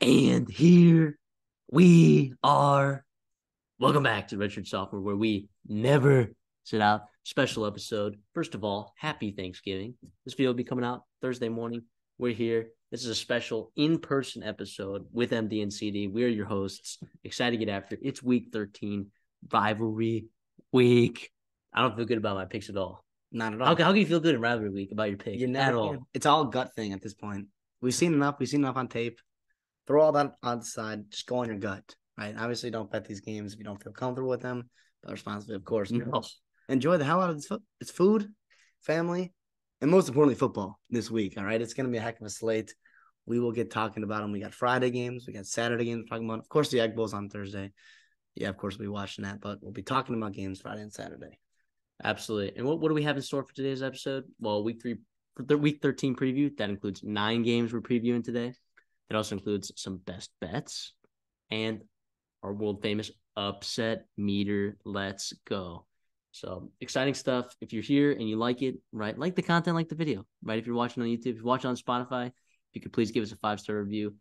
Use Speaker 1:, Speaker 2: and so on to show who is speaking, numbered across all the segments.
Speaker 1: And here we are. Welcome back to Richard Software, where we never sit out. Special episode. First of all, happy Thanksgiving. This video will be coming out Thursday morning. We're here. This is a special in-person episode with MD and CD. We are your hosts. Excited to get after it. It's week 13, rivalry week. I don't feel good about my picks at all.
Speaker 2: Not at all.
Speaker 1: How can you feel good in rivalry week about your pick?
Speaker 2: You never
Speaker 1: at
Speaker 2: can.
Speaker 1: all.
Speaker 2: It's all gut thing at this point. We've seen enough. We've seen enough on tape. Throw all that on the side. Just go on your gut, right? Obviously, don't bet these games if you don't feel comfortable with them. But responsibly, of course.
Speaker 1: No.
Speaker 2: Enjoy the hell out of this. It's food, family, and most importantly, football this week. All right, it's going to be a heck of a slate. We will get talking about them. We got Friday games. We got Saturday games. Talking about, of course, the Egg Bowl's on Thursday. Yeah, of course, we'll be watching that. But we'll be talking about games Friday and Saturday.
Speaker 1: Absolutely. And what do we have in store for today's episode? Well, week 13 preview. That includes 9 games we're previewing today. It also includes some best bets and our world famous upset meter. Let's go. So exciting stuff. If you're here and you like it, right, like the content, like the video, right? If you're watching on YouTube, if you're watching on Spotify, if you could please give us a 5-star review.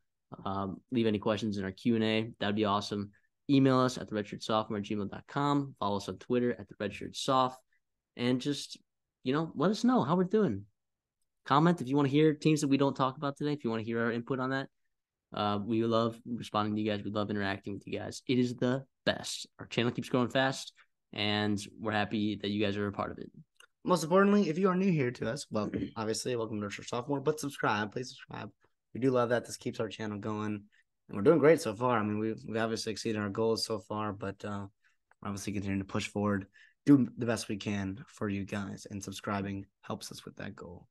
Speaker 1: Leave any questions in our Q&A. That'd be awesome. Email us at theredshirtsophomore@gmail.com. Follow us on Twitter at theredshirtsoft. And just, let us know how we're doing. Comment if you want to hear teams that we don't talk about today. If you want to hear our input on that, we love responding to you guys. We love interacting with you guys. It is the best. Our channel keeps growing fast, and we're happy that you guys are a part of it.
Speaker 2: Most importantly, if you are new here to us, welcome. Obviously, welcome to Richard Sophomore, but subscribe. Please subscribe. We do love that. This keeps our channel going, and we're doing great so far. I mean, we've obviously exceeded our goals so far, but we're obviously continuing to push forward, do the best we can for you guys, and subscribing helps us with that goal.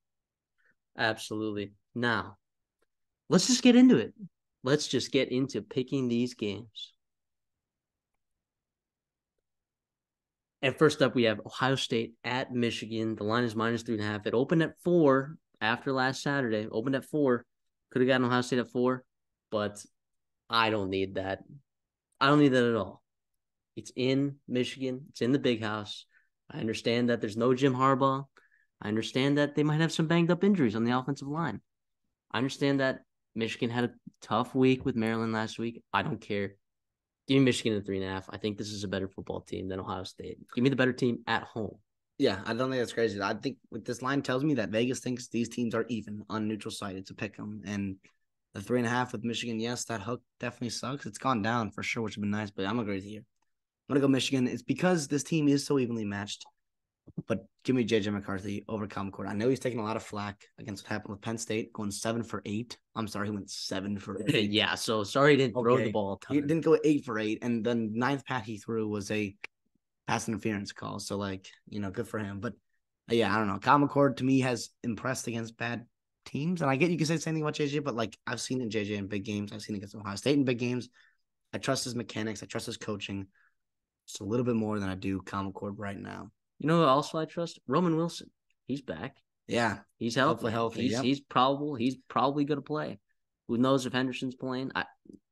Speaker 1: Absolutely. Now, let's just get into it. Let's just get into picking these games. And first up, we have Ohio State at Michigan. The line is -3.5. It opened at 4 after last Saturday. Opened at 4. Could have gotten Ohio State at 4, but I don't need that. I don't need that at all. It's in Michigan. It's in the big house. I understand that there's no Jim Harbaugh. I understand that they might have some banged up injuries on the offensive line. I understand that Michigan had a tough week with Maryland last week. I don't care. Give me Michigan at 3.5. I think this is a better football team than Ohio State. Give me the better team at home.
Speaker 2: Yeah, I don't think that's crazy. I think what this line tells me that Vegas thinks these teams are even on neutral site. It's a pick 'em. And the 3.5 with Michigan, yes, that hook definitely sucks. It's gone down for sure, which would be nice, but I'm agree with you. I'm going to go Michigan. It's because this team is so evenly matched. But give me JJ McCarthy over Common Core. I know he's taking a lot of flack against what happened with Penn State, going 7 for 8. I'm sorry, he went 7 for 8.
Speaker 1: Yeah, so sorry he didn't throw the ball.
Speaker 2: He didn't go 8 for 8, and the 9th pass he threw was a pass interference call. So, good for him. But, yeah, I don't know. Common Core, to me, has impressed against bad teams. And I get you can say the same thing about JJ, but, I've seen JJ in big games. I've seen it against Ohio State in big games. I trust his mechanics. I trust his coaching. Just a little bit more than I do Common Core right now.
Speaker 1: You know who also I trust? Roman Wilson. He's back.
Speaker 2: Yeah.
Speaker 1: He's healthy. He's probably going to play. Who knows if Henderson's playing?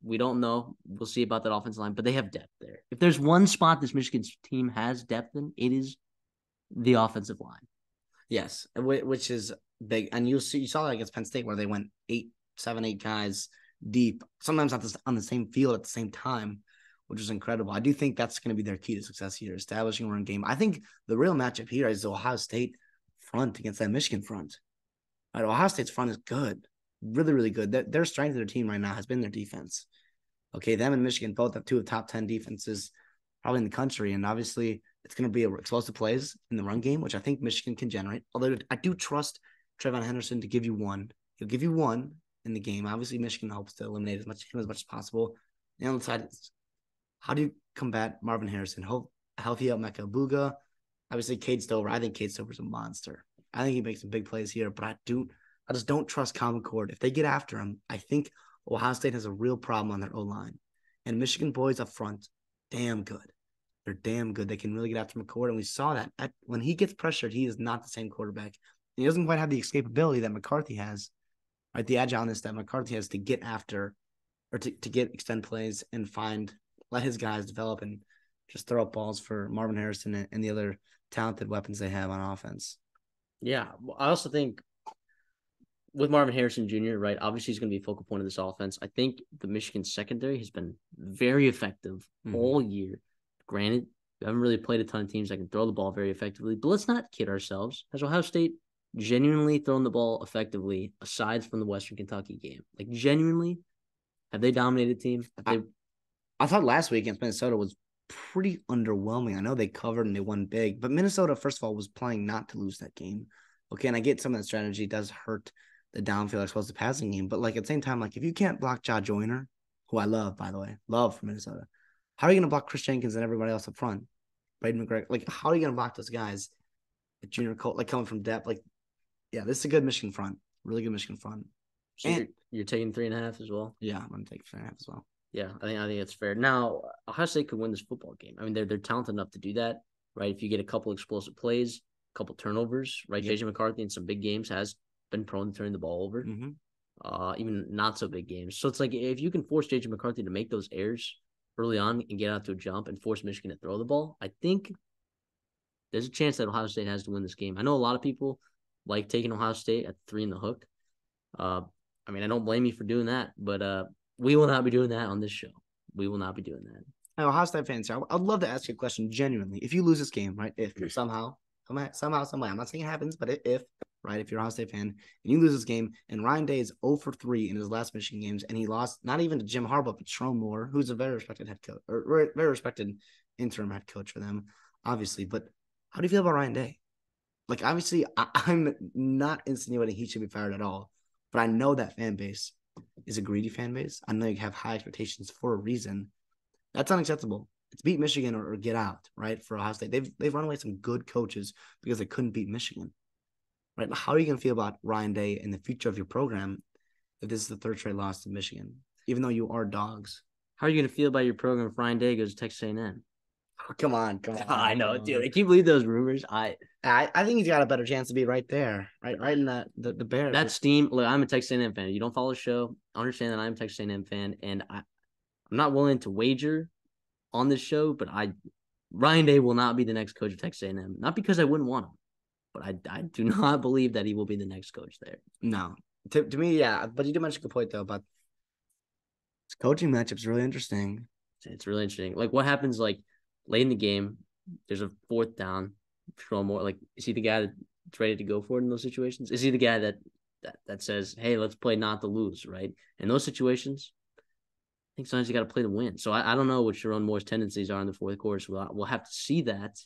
Speaker 1: We don't know. We'll see about that offensive line, but they have depth there. If there's one spot this Michigan team has depth in, it is the offensive line.
Speaker 2: Yes, which is big. And you saw that against Penn State where they went 7, 8 guys deep, sometimes not on the same field at the same time, which is incredible. I do think that's going to be their key to success here, establishing a run game. I think the real matchup here is the Ohio State front against that Michigan front. Right, Ohio State's front is good, really, really good. Their strength of their team right now has been their defense. Okay, them and Michigan both have 2 of the top 10 defenses probably in the country, and obviously it's going to be explosive plays in the run game, which I think Michigan can generate. Although I do trust Trayvon Henderson to give you one. He'll give you one in the game. Obviously, Michigan hopes to eliminate him as much as possible. And on the side, how do you combat Marvin Harrison? Healthy out Mecca Buga. Obviously, Cade Stover. I think Cade Stover's a monster. I think he makes some big plays here, but I just don't trust Common Core. If they get after him, I think Ohio State has a real problem on their O-line. And Michigan boys up front, damn good. They're damn good. They can really get after McCord, and we saw that. When he gets pressured, he is not the same quarterback. He doesn't quite have the escapability that McCarthy has, right? The agileness that McCarthy has to get after or to get extend plays and let his guys develop and just throw up balls for Marvin Harrison and the other talented weapons they have on offense.
Speaker 1: Yeah, I also think with Marvin Harrison Jr., right? Obviously, he's going to be a focal point of this offense. I think the Michigan secondary has been very effective all year. Granted, we haven't really played a ton of teams that can throw the ball very effectively, but let's not kid ourselves. Has Ohio State genuinely thrown the ball effectively aside from the Western Kentucky game? Like, genuinely, have they dominated the team?
Speaker 2: I thought last week against Minnesota was pretty underwhelming. I know they covered and they won big, but Minnesota, first of all, was playing not to lose that game. Okay, and I get some of that strategy does hurt the downfield as well as the passing game, but like at the same time, like if you can't block Ja Joyner, who I love, by the way, love from Minnesota, how are you going to block Chris Jenkins and everybody else up front? Braden McGregor, like how are you going to block those guys? Junior Colt, like coming from depth, like yeah, this is a good Michigan front, really good Michigan front.
Speaker 1: So you're taking 3.5 as well.
Speaker 2: Yeah, I'm going to take 3.5 as well.
Speaker 1: Yeah, I think it's fair. Now, Ohio State could win this football game. I mean, they're talented enough to do that, right? If you get a couple explosive plays, a couple turnovers, right? Yep. JJ McCarthy in some big games has been prone to turning the ball over, even not so big games. So it's like if you can force JJ McCarthy to make those errors early on and get out to a jump and force Michigan to throw the ball, I think there's a chance that Ohio State has to win this game. I know a lot of people like taking Ohio State at 3 in the hook. I mean, I don't blame you for doing that, but we will not be doing that on this show. We will not be doing that.
Speaker 2: Ohio State fans, I'd love to ask you a question genuinely. If you lose this game, right? If somehow, some way, I'm not saying it happens, but if right, if you're a Ohio State fan and you lose this game, and Ryan Day is 0 for 3 in his last Michigan games, and he lost not even to Jim Harbaugh, but Sherrone Moore, who's a very respected head coach, or very respected interim head coach for them, obviously. But how do you feel about Ryan Day? Like, obviously, I'm not insinuating he should be fired at all, but I know that fan base is a greedy fan base. I know you have high expectations for a reason. That's unacceptable. It's beat Michigan or get out, right? For Ohio State. They've run away some good coaches because they couldn't beat Michigan. Right? How are you going to feel about Ryan Day and the future of your program if this is the third straight loss to Michigan, even though you are dogs?
Speaker 1: How are you going to feel about your program if Ryan Day goes to Texas A&M?
Speaker 2: Oh, come on.
Speaker 1: I know, dude. I can't believe those rumors. I
Speaker 2: think he's got a better chance to be right there, right in the Bears.
Speaker 1: That steam. Look, I'm a Texas A&M fan. You don't follow the show. I understand that I'm a Texas A&M fan, and I'm not willing to wager on this show, but Ryan Day will not be the next coach of Texas A&M. Not because I wouldn't want him, but I do not believe that he will be the next coach there.
Speaker 2: No, to me, yeah. But you did mention a good point though about this coaching matchup's really interesting.
Speaker 1: It's really interesting. Like what happens like late in the game? There's a 4th down. Sherrone Moore, like is he the guy that's ready to go for it in those situations? Is he the guy that says, "Hey, let's play not to lose"? Right? In those situations, I think sometimes you got to play to win. So I don't know what Sherrone Moore's tendencies are in the fourth quarter. So we'll have to see that.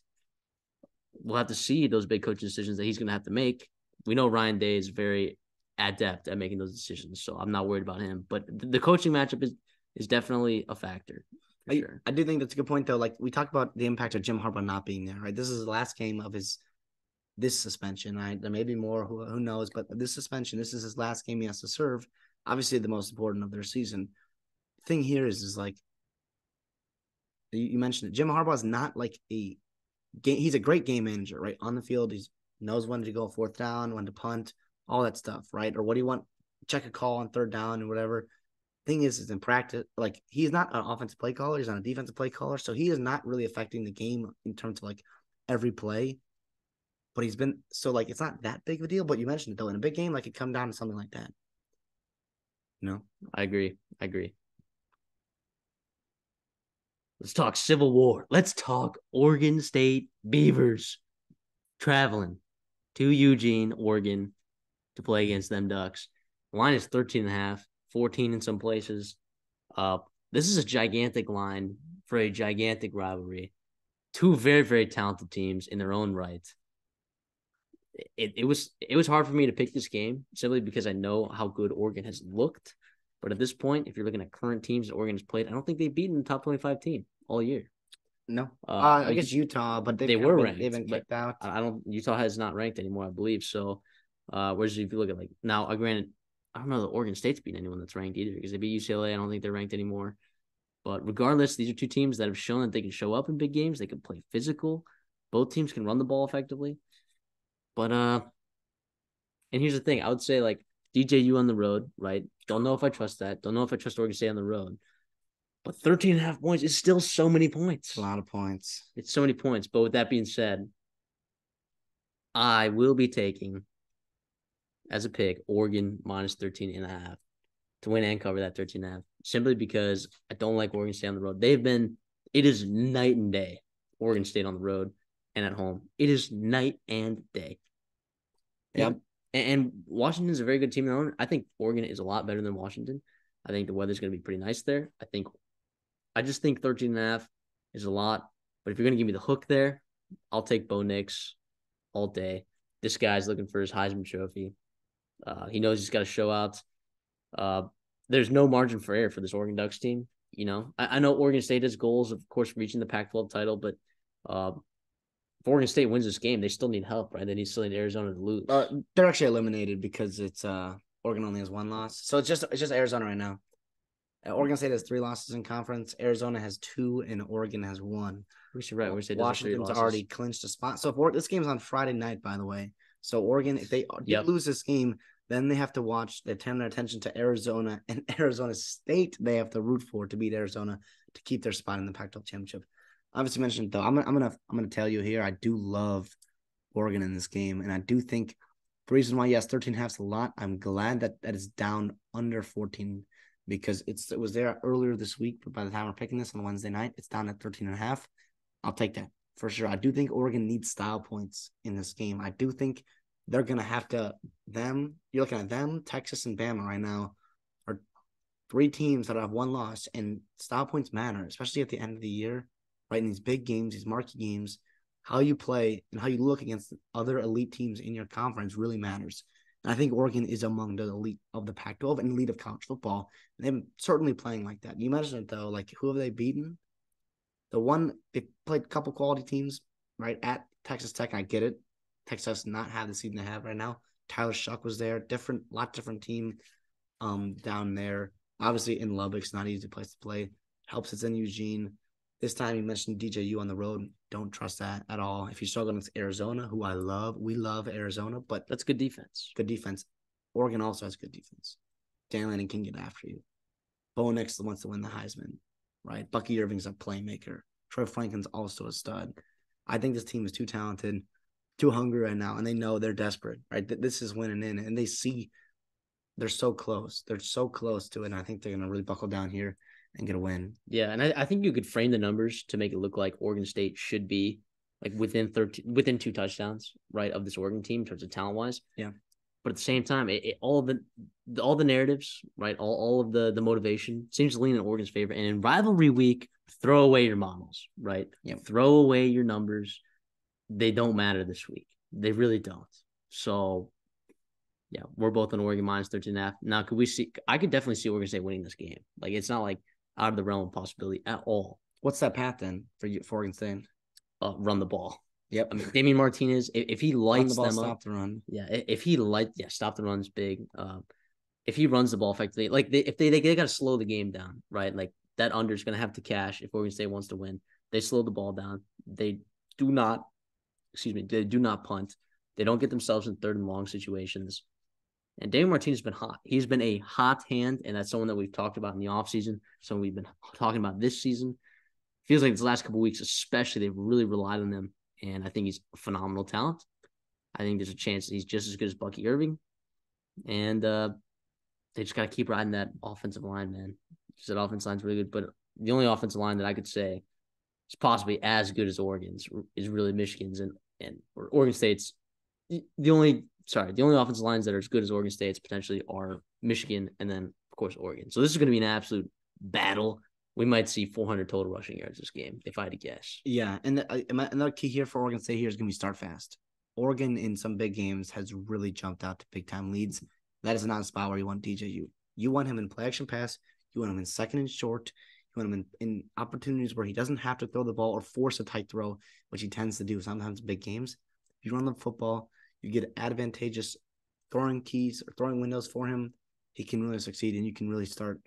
Speaker 1: We'll have to see those big coaching decisions that he's going to have to make. We know Ryan Day is very adept at making those decisions, so I'm not worried about him. But the coaching matchup is definitely a factor. Sure.
Speaker 2: I do think that's a good point, though. Like we talked about the impact of Jim Harbaugh not being there, right? This is the last game of this suspension, right? There may be more, who knows, but this suspension, this is his last game he has to serve. Obviously, the most important of their season. The thing here is like you mentioned it. Jim Harbaugh is not like a game. He's a great game manager, right? On the field, he knows when to go 4th down, when to punt, all that stuff, right? Or what do you want? Check a call on 3rd down and whatever. Thing is in practice, like he's not an offensive play caller, he's not a defensive play caller, so he is not really affecting the game in terms of like every play. But he's been like it's not that big of a deal. But you mentioned it though, in a big game, like it come down to something like that.
Speaker 1: I agree. Let's talk Civil War. Let's talk Oregon State Beavers traveling to Eugene, Oregon to play against them Ducks. The line is 13.5. 14 in some places. This is a gigantic line for a gigantic rivalry. Two very, very talented teams in their own right. It was hard for me to pick this game simply because I know how good Oregon has looked. But at this point, if you're looking at current teams that Oregon has played, I don't think they've beaten the top 25 team all year.
Speaker 2: No, I guess Utah, but
Speaker 1: they were ranked.
Speaker 2: They've been kicked out.
Speaker 1: Utah has not ranked anymore, I believe. So, whereas if you look at like now, granted, I don't know that Oregon State's beat anyone that's ranked either because they beat UCLA. I don't think they're ranked anymore. But regardless, these are two teams that have shown that they can show up in big games. They can play physical. Both teams can run the ball effectively. But and here's the thing. I would say like DJU on the road, right? Don't know if I trust that. Don't know if I trust Oregon State on the road. But 13.5 points is still so many points.
Speaker 2: It's a lot of points.
Speaker 1: It's so many points. But with that being said, I will be taking as a pick Oregon minus 13.5 to win and cover that 13.5, simply because I don't like Oregon State on the road. It is night and day, Oregon State on the road and at home. It is night and day.
Speaker 2: Yep.
Speaker 1: And Washington's a very good team. I think Oregon is a lot better than Washington. I think the weather's going to be pretty nice there. I just think 13.5 is a lot. But if you're going to give me the hook there, I'll take Bo Nix all day. This guy's looking for his Heisman Trophy. He knows he's got to show out. There's no margin for error for this Oregon Ducks team. I know Oregon State has goals, of course, reaching the Pac-12 title, but if Oregon State wins this game, they still need help, right? They still need Arizona to lose.
Speaker 2: They're actually eliminated because it's Oregon only has one loss, so it's just Arizona right now. Oregon State has 3 losses in conference. Arizona has 2, and Oregon has 1.
Speaker 1: Right.
Speaker 2: Washington's already clinched a spot. So if this game's on Friday night, by the way. So Oregon, if they lose this game, then they have to watch. They turn their attention to Arizona and Arizona State. They have to root for to beat Arizona to keep their spot in the Pac-12 championship. Obviously mentioned though, I'm gonna tell you here. I do love Oregon in this game, and I do think the reason why 13.5 is a lot. I'm glad that is down under 14 because it was there earlier this week, but by the time we're picking this on Wednesday night, it's down at 13.5. I'll take that for sure. I do think Oregon needs style points in this game. I do think they're going to have to you're looking at them, Texas and Bama right now are 3 teams that have 1 loss, and style points matter, especially at the end of the year, right? In these big games, these marquee games, how you play and how you look against other elite teams in your conference really matters. And I think Oregon is among the elite of the Pac-12 and elite of college football. And they're certainly playing like that. You imagine it though, like who have they beaten? They played a couple quality teams, right? At Texas Tech, and I get it. Texas does not have the season they have right now. Tyler Shuck was there, lot different team down there. Obviously in Lubbock, it's not an easy place to play. Helps it's in Eugene. This time you mentioned DJU on the road. Don't trust that at all. If you struggle against Arizona, who I love, we love Arizona, but
Speaker 1: that's good defense.
Speaker 2: Good defense. Oregon also has good defense. Dan Lanning can get after you. Bo Nix wants to win the Heisman, right? Bucky Irving's a playmaker. Troy Franklin's also a stud. I think this team is too talented, too hungry right now, and they know they're desperate, right? This is winning in, and they see they're so close. They're so close to it, and I think they're going to really buckle down here and get a win.
Speaker 1: Yeah, and I think you could frame the numbers to make it look like Oregon State should be like within 2 touchdowns, right, of this Oregon team in terms of talent-wise.
Speaker 2: Yeah.
Speaker 1: But at the same time, all the narratives, right, all of the motivation seems to lean in Oregon's favor. And in rivalry week, throw away your models, right?
Speaker 2: Yep.
Speaker 1: Throw away your numbers. They don't matter this week. They really don't. So, yeah, we're both on Oregon minus 13.5. Now, I could definitely see Oregon State winning this game. Like, it's not like out of the realm of possibility at all.
Speaker 2: What's that path then for Oregon State?
Speaker 1: Run the ball.
Speaker 2: Yep.
Speaker 1: I mean, Damian Martinez, if he lights them
Speaker 2: stop
Speaker 1: up,
Speaker 2: the run.
Speaker 1: Yeah, stop the run's big. If he runs the ball effectively, like if they got to slow the game down, right? Like that under is going to have to cash if Oregon State wants to win. They slow the ball down. They do not punt. They don't get themselves in 3rd and long situations. And Damian Martinez has been hot. He's been a hot hand, and that's someone that we've talked about in the offseason, someone we've been talking about this season. Feels like these last couple of weeks, especially, they've really relied on him, and I think he's a phenomenal talent. I think there's a chance that he's just as good as Bucky Irving, and they just got to keep riding that offensive line, man. That offensive line's really good, but the only offensive line that I could say is possibly as good as Oregon's is really Michigan's, and Oregon State's. The only offensive lines that are as good as Oregon State's potentially are Michigan and then, of course, Oregon. So this is going to be an absolute battle. We might see 400 total rushing yards this game, if I had to guess.
Speaker 2: Yeah, and another key here for Oregon State here is going to be start fast. Oregon in some big games has really jumped out to big-time leads. That is not a spot where you want DJU. You want him in play-action pass. You want him in 2nd and short. You want him in opportunities where he doesn't have to throw the ball or force a tight throw, which he tends to do sometimes in big games. If you run the football, you get advantageous throwing keys or throwing windows for him. He can really succeed, and you can really start,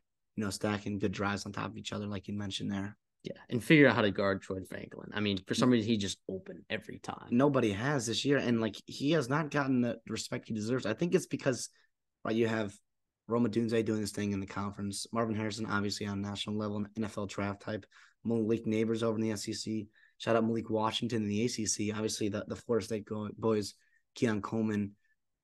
Speaker 2: stacking good drives on top of each other, like you mentioned there.
Speaker 1: Yeah, and figure out how to guard Troy Franklin. I mean, for some reason, he just open every time.
Speaker 2: Nobody has this year, and he has not gotten the respect he deserves. I think it's because, right, you have Rome Odunze doing this thing in the conference, Marvin Harrison obviously on national level, NFL draft type, Malik Neighbors over in the SEC. Shout out Malik Washington in the ACC. Obviously, the Florida State boys, Keon Coleman,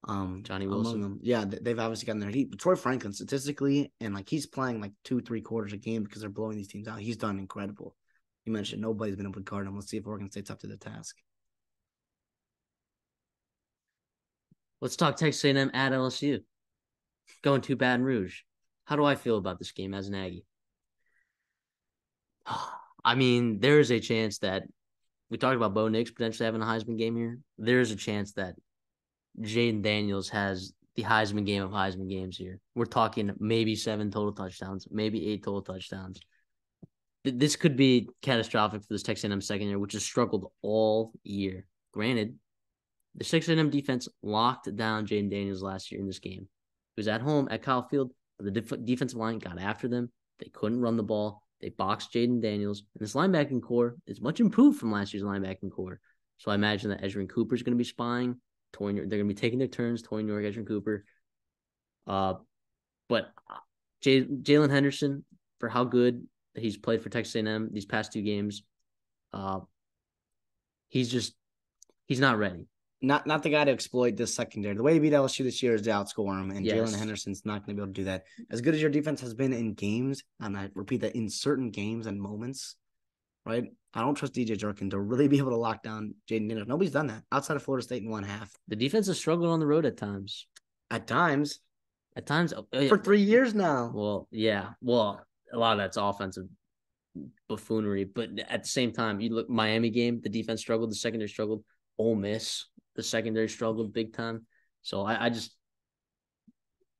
Speaker 1: Johnny
Speaker 2: among
Speaker 1: Wilson.
Speaker 2: them. Yeah, they've obviously gotten their heat. But Troy Franklin, statistically, and like he's playing like 2-3 quarters a game because they're blowing these teams out. He's done incredible. You mentioned nobody's been able to guard him. Let's see if Oregon State's up to the task.
Speaker 1: Let's talk Texas A&M at LSU. Going to Baton Rouge. How do I feel about this game as an Aggie? I mean, there is a chance that we talked about Bo Nix potentially having a Heisman game here. There is a chance that Jaden Daniels has the Heisman game of Heisman games here. We're talking maybe 7 total touchdowns, maybe 8 total touchdowns. This could be catastrophic for this Texas A&M secondary, which has struggled all year. Granted, the Texas A&M defense locked down Jaden Daniels last year in this game. He was at home at Kyle Field, but the defensive line got after them. They couldn't run the ball. They boxed Jaden Daniels. And this linebacking core is much improved from last year's linebacking core. So I imagine that Edgerrin Cooper is going to be spying. They're going to be taking their turns, Torrey York, Edgerrin Cooper. But Jalen Henderson, for how good he's played for Texas A&M these past 2 games, he's not ready.
Speaker 2: Not the guy to exploit this secondary. The way he beat LSU this year is to outscore him, and
Speaker 1: Yes.
Speaker 2: Jalen Henderson's not going to be able to do that. As good as your defense has been in games, and I repeat that, in certain games and moments, right? I don't trust DJ Jerkin to really be able to lock down Jaden Daniels. Nobody's done that outside of Florida State in 1/2.
Speaker 1: The defense has struggled on the road at times.
Speaker 2: At times.
Speaker 1: For
Speaker 2: 3 years now.
Speaker 1: Well, yeah. Well, a lot of that's offensive buffoonery. But at the same time, you look Miami game, the defense struggled, the secondary struggled. Ole Miss, the secondary struggled big time. So I just,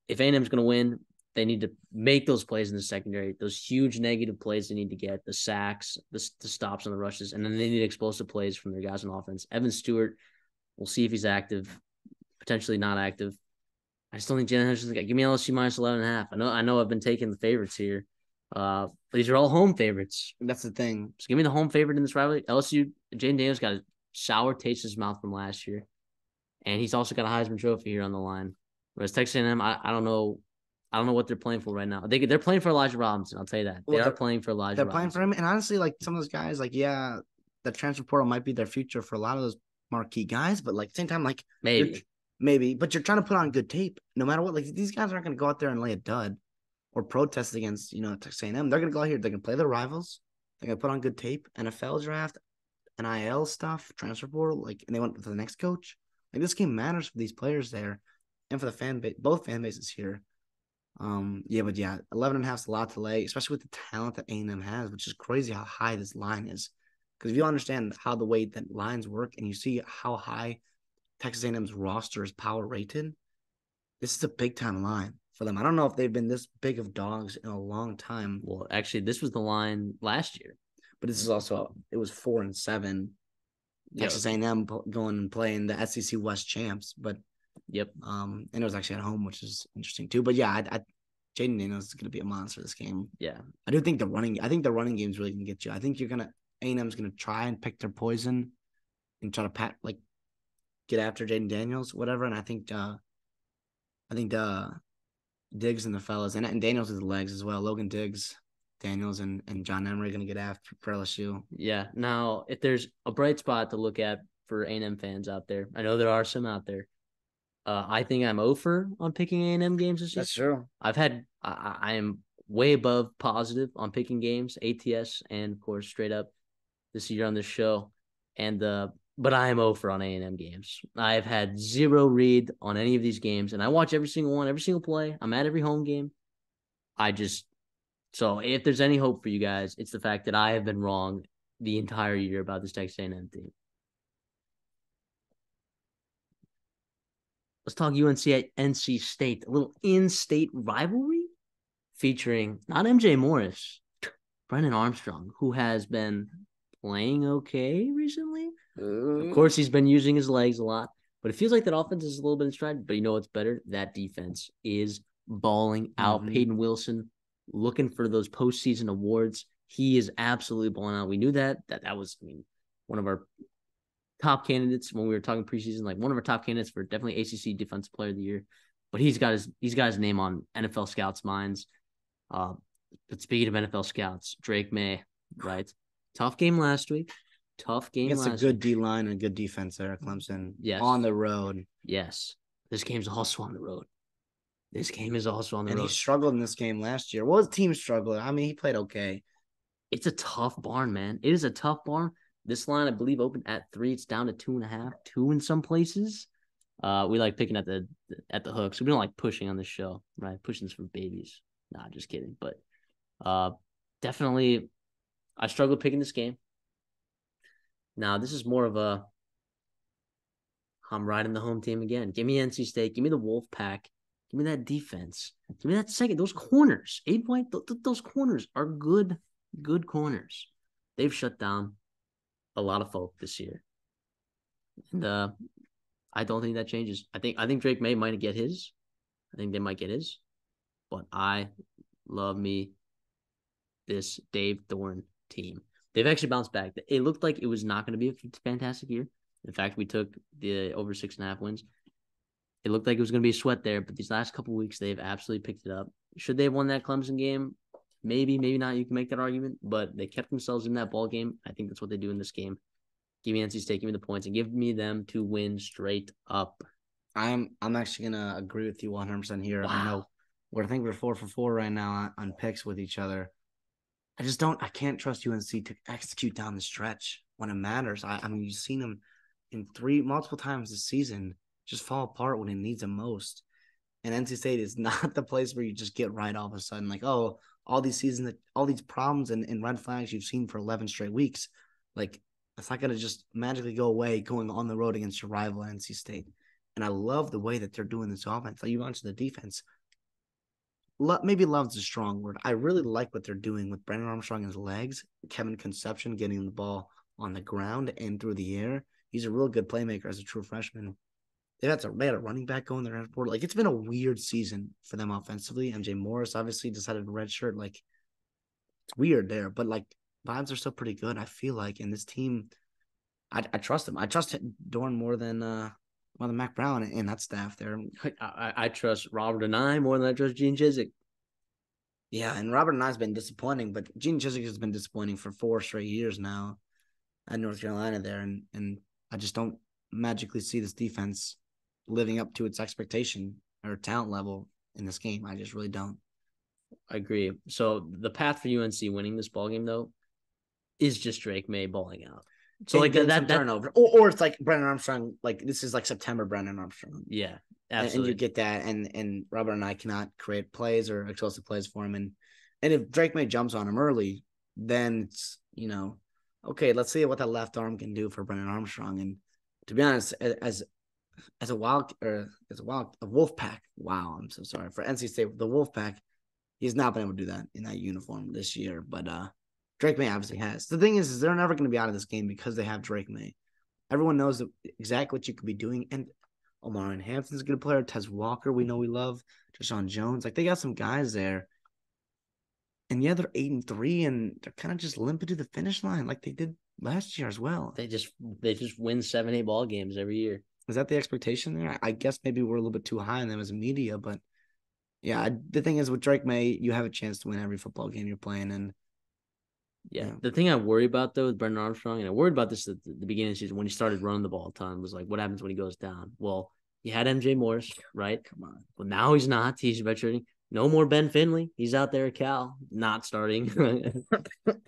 Speaker 1: if A&M's going to win, they need to make those plays in the secondary, those huge negative plays they need to get, the sacks, the stops on the rushes, and then they need explosive plays from their guys on offense. Evan Stewart, we'll see if he's active, potentially not active. I just don't think Jalen Henderson's got. Give me LSU minus 11.5. I know I've been taking the favorites here. These are all home favorites.
Speaker 2: That's the thing.
Speaker 1: So give me the home favorite in this rivalry. LSU, Jaden Daniels got a sour taste in his mouth from last year. And he's also got a Heisman Trophy here on the line. Whereas Texas A&M, I don't know what they're playing for right now. They're playing for Elijah Robinson. I'll tell you that. They are playing for Elijah
Speaker 2: They're
Speaker 1: Robinson.
Speaker 2: playing for him. And honestly, like some of those guys, like, yeah, the transfer portal might be their future for a lot of those marquee guys. But like at the same time, like maybe, but you're trying to put on good tape no matter what. Like these guys aren't going to go out there and lay a dud or protest against, Texas A&M. They're going to go out here. They're going to play their rivals. They're going to put on good tape. NFL draft, NIL stuff, transfer portal, like, and they went to the next coach. Like this game matters for these players there, and for the fan base, both fan bases here. 11.5 is a lot to lay, especially with the talent that A&M has, which is crazy how high this line is. Because if you understand how the way that lines work, and you see how high Texas A&M's roster is power rated, this is a big time line for them. I don't know if they've been this big of dogs in a long time.
Speaker 1: Well, actually, this was the line last year,
Speaker 2: but this is also it was 4-7. Texas A&M going and playing the SEC West champs, but and it was actually at home, which is interesting too. But yeah, Jaden Daniels is going to be a monster this game.
Speaker 1: Yeah,
Speaker 2: I do think the running game is really going to get you. I think A&M's going to try and pick their poison and try to get after Jaden Daniels, whatever. And I think Diggs and the fellas and Daniels with the legs as well. Logan Diggs, Daniels, and John Emery going to get after for LSU.
Speaker 1: Yeah. Now, if there's a bright spot to look at for A&M fans out there, I know there are some out there. I think I'm over on picking A&M games this year.
Speaker 2: That's true.
Speaker 1: I am way above positive on picking games, ATS, and of course straight up this year on this show. And but I am over on A&M games. I have had zero read on any of these games, and I watch every single one, every single play. I'm at every home game. So if there's any hope for you guys, it's the fact that I have been wrong the entire year about this Texas A&M team. Let's talk UNC at NC State, a little in-state rivalry featuring not MJ Morris, Brennan Armstrong, who has been playing okay recently. Of course, he's been using his legs a lot, but it feels like that offense is a little bit in stride. But you know what's better? That defense is balling out. Peyton Wilson looking for those postseason awards. He is absolutely balling out. We knew that was, one of our top candidates when we were talking preseason, like one of our top candidates for definitely ACC Defensive Player of the Year. But he's got his name on NFL scouts' minds. But speaking of NFL scouts, Drake May, right? Tough game last week. It's a
Speaker 2: good D line and good defense there at Clemson.
Speaker 1: Yes.
Speaker 2: On the road.
Speaker 1: Yes. this game's also on the road. This game is also on the
Speaker 2: And he
Speaker 1: road.
Speaker 2: struggled in this game last year. What was the team struggling? I mean, he played okay.
Speaker 1: It's a tough barn, man. It is a tough barn. This line, I believe, opened at 3. It's down to 2.5, 2 in some places. We like picking at the hook, so we don't like pushing on the show, right? Pushing's for babies. Nah, just kidding. But definitely, I struggled picking this game. Now, this is more of a I'm riding the home team again. Give me NC State. Give me the Wolf Pack. Give me that defense. Give me that second. Those corners. Abe White, those corners are good corners. They've shut down a lot of folk this year. And I don't think that changes. I think Drake May might get his. I think they might get his. But I love me this Dave Thorne team. They've actually bounced back. It looked like it was not going to be a fantastic year. In fact, we took the over 6.5 wins. It looked like it was going to be a sweat there, but these last couple of weeks, they've absolutely picked it up. Should they have won that Clemson game? Maybe, maybe not. You can make that argument, but they kept themselves in that ball game. I think that's what they do in this game. Give me NC State, give me the points, and give me them to win straight up.
Speaker 2: I'm actually gonna agree with you 100% here.
Speaker 1: Wow.
Speaker 2: I know I think we're 4 for 4 right now on picks with each other. I can't trust UNC to execute down the stretch when it matters. I mean, you've seen them in multiple times this season just fall apart when it needs them most. And NC State is not the place where you just get right all of a sudden. Like, oh, all these problems and red flags you've seen for 11 straight weeks. Like, it's not going to just magically go away going on the road against your rival NC State. And I love the way that they're doing this offense. Like you mentioned the defense. Maybe love's a strong word. I really like what they're doing with Brennan Armstrong and his legs, Kevin Conception getting the ball on the ground and through the air. He's a real good playmaker as a true freshman. They had a running back going there. Like, it's been a weird season for them offensively. MJ Morris obviously decided to redshirt. Like, it's weird there, but like vibes are still pretty good. I feel like in this team, I trust them. I trust Dorn more than Mac Brown and that staff there.
Speaker 1: I trust Robert Anae more than I trust Gene Chizik.
Speaker 2: Yeah, and Robert Anae's been disappointing, but Gene Chizik has been disappointing for 4 straight years now at North Carolina there, and I just don't magically see this defense living up to its expectation or talent level in this game. I just really don't.
Speaker 1: I agree. So the path for UNC winning this ball game, though, is just Drake May balling out. So like that
Speaker 2: turnover, or it's like Brennan Armstrong. Like this is like September Brennan Armstrong.
Speaker 1: Yeah, absolutely.
Speaker 2: And you get that, and Robert Anae cannot create plays or explosive plays for him. And if Drake May jumps on him early, then it's okay. Let's see what that left arm can do for Brennan Armstrong. And to be honest, as a Wolf Pack. Wow, I'm so sorry for NC State. The Wolf Pack, he's not been able to do that in that uniform this year. But Drake May obviously has. The thing is they're never going to be out of this game because they have Drake May. Everyone knows exactly what you could be doing. And Omarion Hampton's a good player. Tez Walker, we know we love. Deshaun Jones. Like, they got some guys there. And yeah, they're 8-3, and they're kind of just limping to the finish line like they did last year as well.
Speaker 1: They just win 7-8 ball games every year.
Speaker 2: Is that the expectation there? I guess maybe we're a little bit too high on them as a media, but yeah, the thing is with Drake May, you have a chance to win every football game you're playing. And
Speaker 1: yeah, the thing I worry about though with Brendan Armstrong, and I worried about this at the beginning of the season when he started running the ball a ton, was like, what happens when he goes down? Well, you had MJ Morris, right?
Speaker 2: Come on.
Speaker 1: Well, now he's not. He's redshirting. No more Ben Finley. He's out there at Cal, not starting.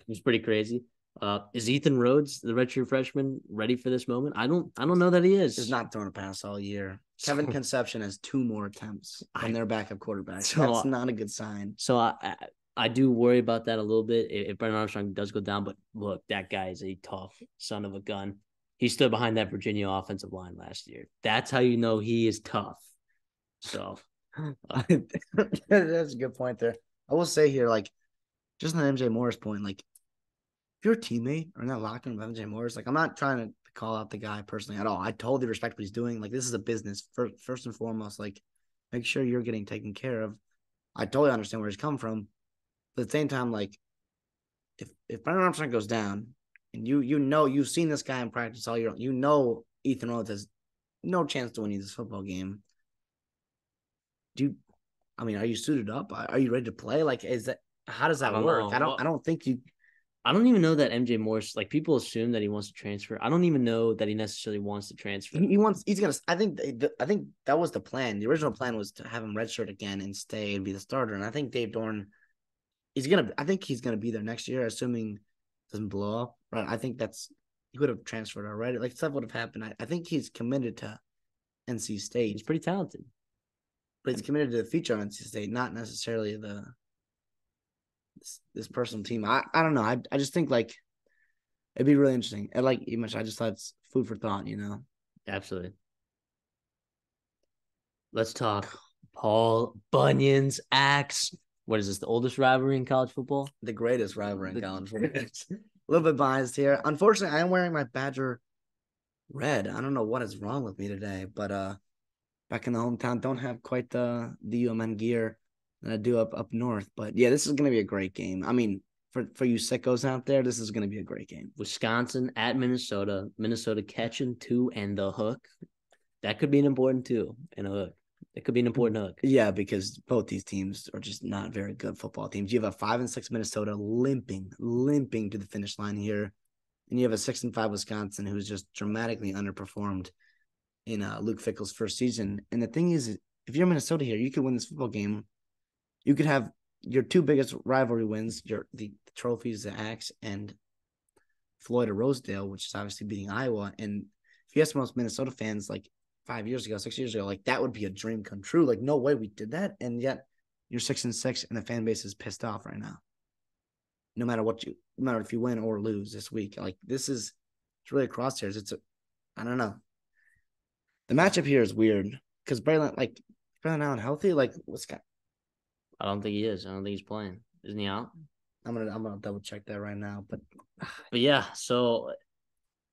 Speaker 1: It's pretty crazy. Is Ethan Rhodes, the redshirt freshman, ready for this moment? I don't know that he is.
Speaker 2: He's not throwing a pass all year. Kevin Conception has 2 more attempts on their backup quarterback. So that's not a good sign.
Speaker 1: So I do worry about that a little bit if Brendan Armstrong does go down. But look, that guy is a tough son of a gun. He stood behind that Virginia offensive line last year. That's how you know he is tough. So
Speaker 2: that's a good point there. I will say here, like, just on the MJ Morris point, like, if you're a teammate or in that locker room of MJ Morris, like, I'm not trying to call out the guy personally at all. I totally respect what he's doing. Like, this is a business first and foremost. Like, make sure you're getting taken care of. I totally understand where he's come from. But at the same time, like, if Brendan Armstrong goes down and you've seen this guy in practice all year, Ethan Rhodes has no chance to win this football game. Are you suited up? Are you ready to play? Like, how does that work? I don't think you.
Speaker 1: I don't even know that MJ Morris, like people assume that he wants to transfer. I don't even know that he necessarily wants to transfer.
Speaker 2: He's gonna. I think that was the plan. The original plan was to have him redshirt again and stay and be the starter. And I think Dave Dorn, I think he's gonna be there next year, assuming it doesn't blow up. Right. I think he would have transferred already. Like stuff would have happened. I think he's committed to NC State.
Speaker 1: He's pretty talented,
Speaker 2: but he's committed to the future of NC State, not necessarily this personal team. I don't know. I just think like it'd be really interesting. And like you mentioned, I just thought it's food for thought.
Speaker 1: Absolutely. Let's talk Paul Bunyan's axe. What is this? The oldest rivalry in college football?
Speaker 2: The greatest rivalry in college football. A little bit biased here. Unfortunately, I am wearing my Badger red. I don't know what is wrong with me today, but back in the hometown, don't have quite the UMN gear that I do up north. But yeah, this is gonna be a great game. I mean, for you sickos out there, this is gonna be a great game.
Speaker 1: Wisconsin at Minnesota. Minnesota catching 2 and the hook. That could be an important 2 and a hook. It could be an important hook.
Speaker 2: Yeah, because both these teams are just not very good football teams. You have a 5-6 Minnesota limping to the finish line here, and you have a 6-5 Wisconsin who's just dramatically underperformed in Luke Fickell's first season. And the thing is, if you're Minnesota here, you could win this football game. You could have your 2 biggest rivalry wins, the trophies, the Axe, and Floyd or Rosedale, which is obviously beating Iowa. And if you ask most Minnesota fans, like 5 years ago, 6 years ago, like that would be a dream come true. Like, no way we did that. And yet you're 6-6 and the fan base is pissed off right now. No matter if you win or lose this week. Like it's really a crosshairs. I don't know. The matchup here is weird because Braylon Allen healthy. Like what's got?
Speaker 1: I don't think he is. I don't think he's playing. Isn't he out?
Speaker 2: I'm gonna double check that right now. But
Speaker 1: yeah, so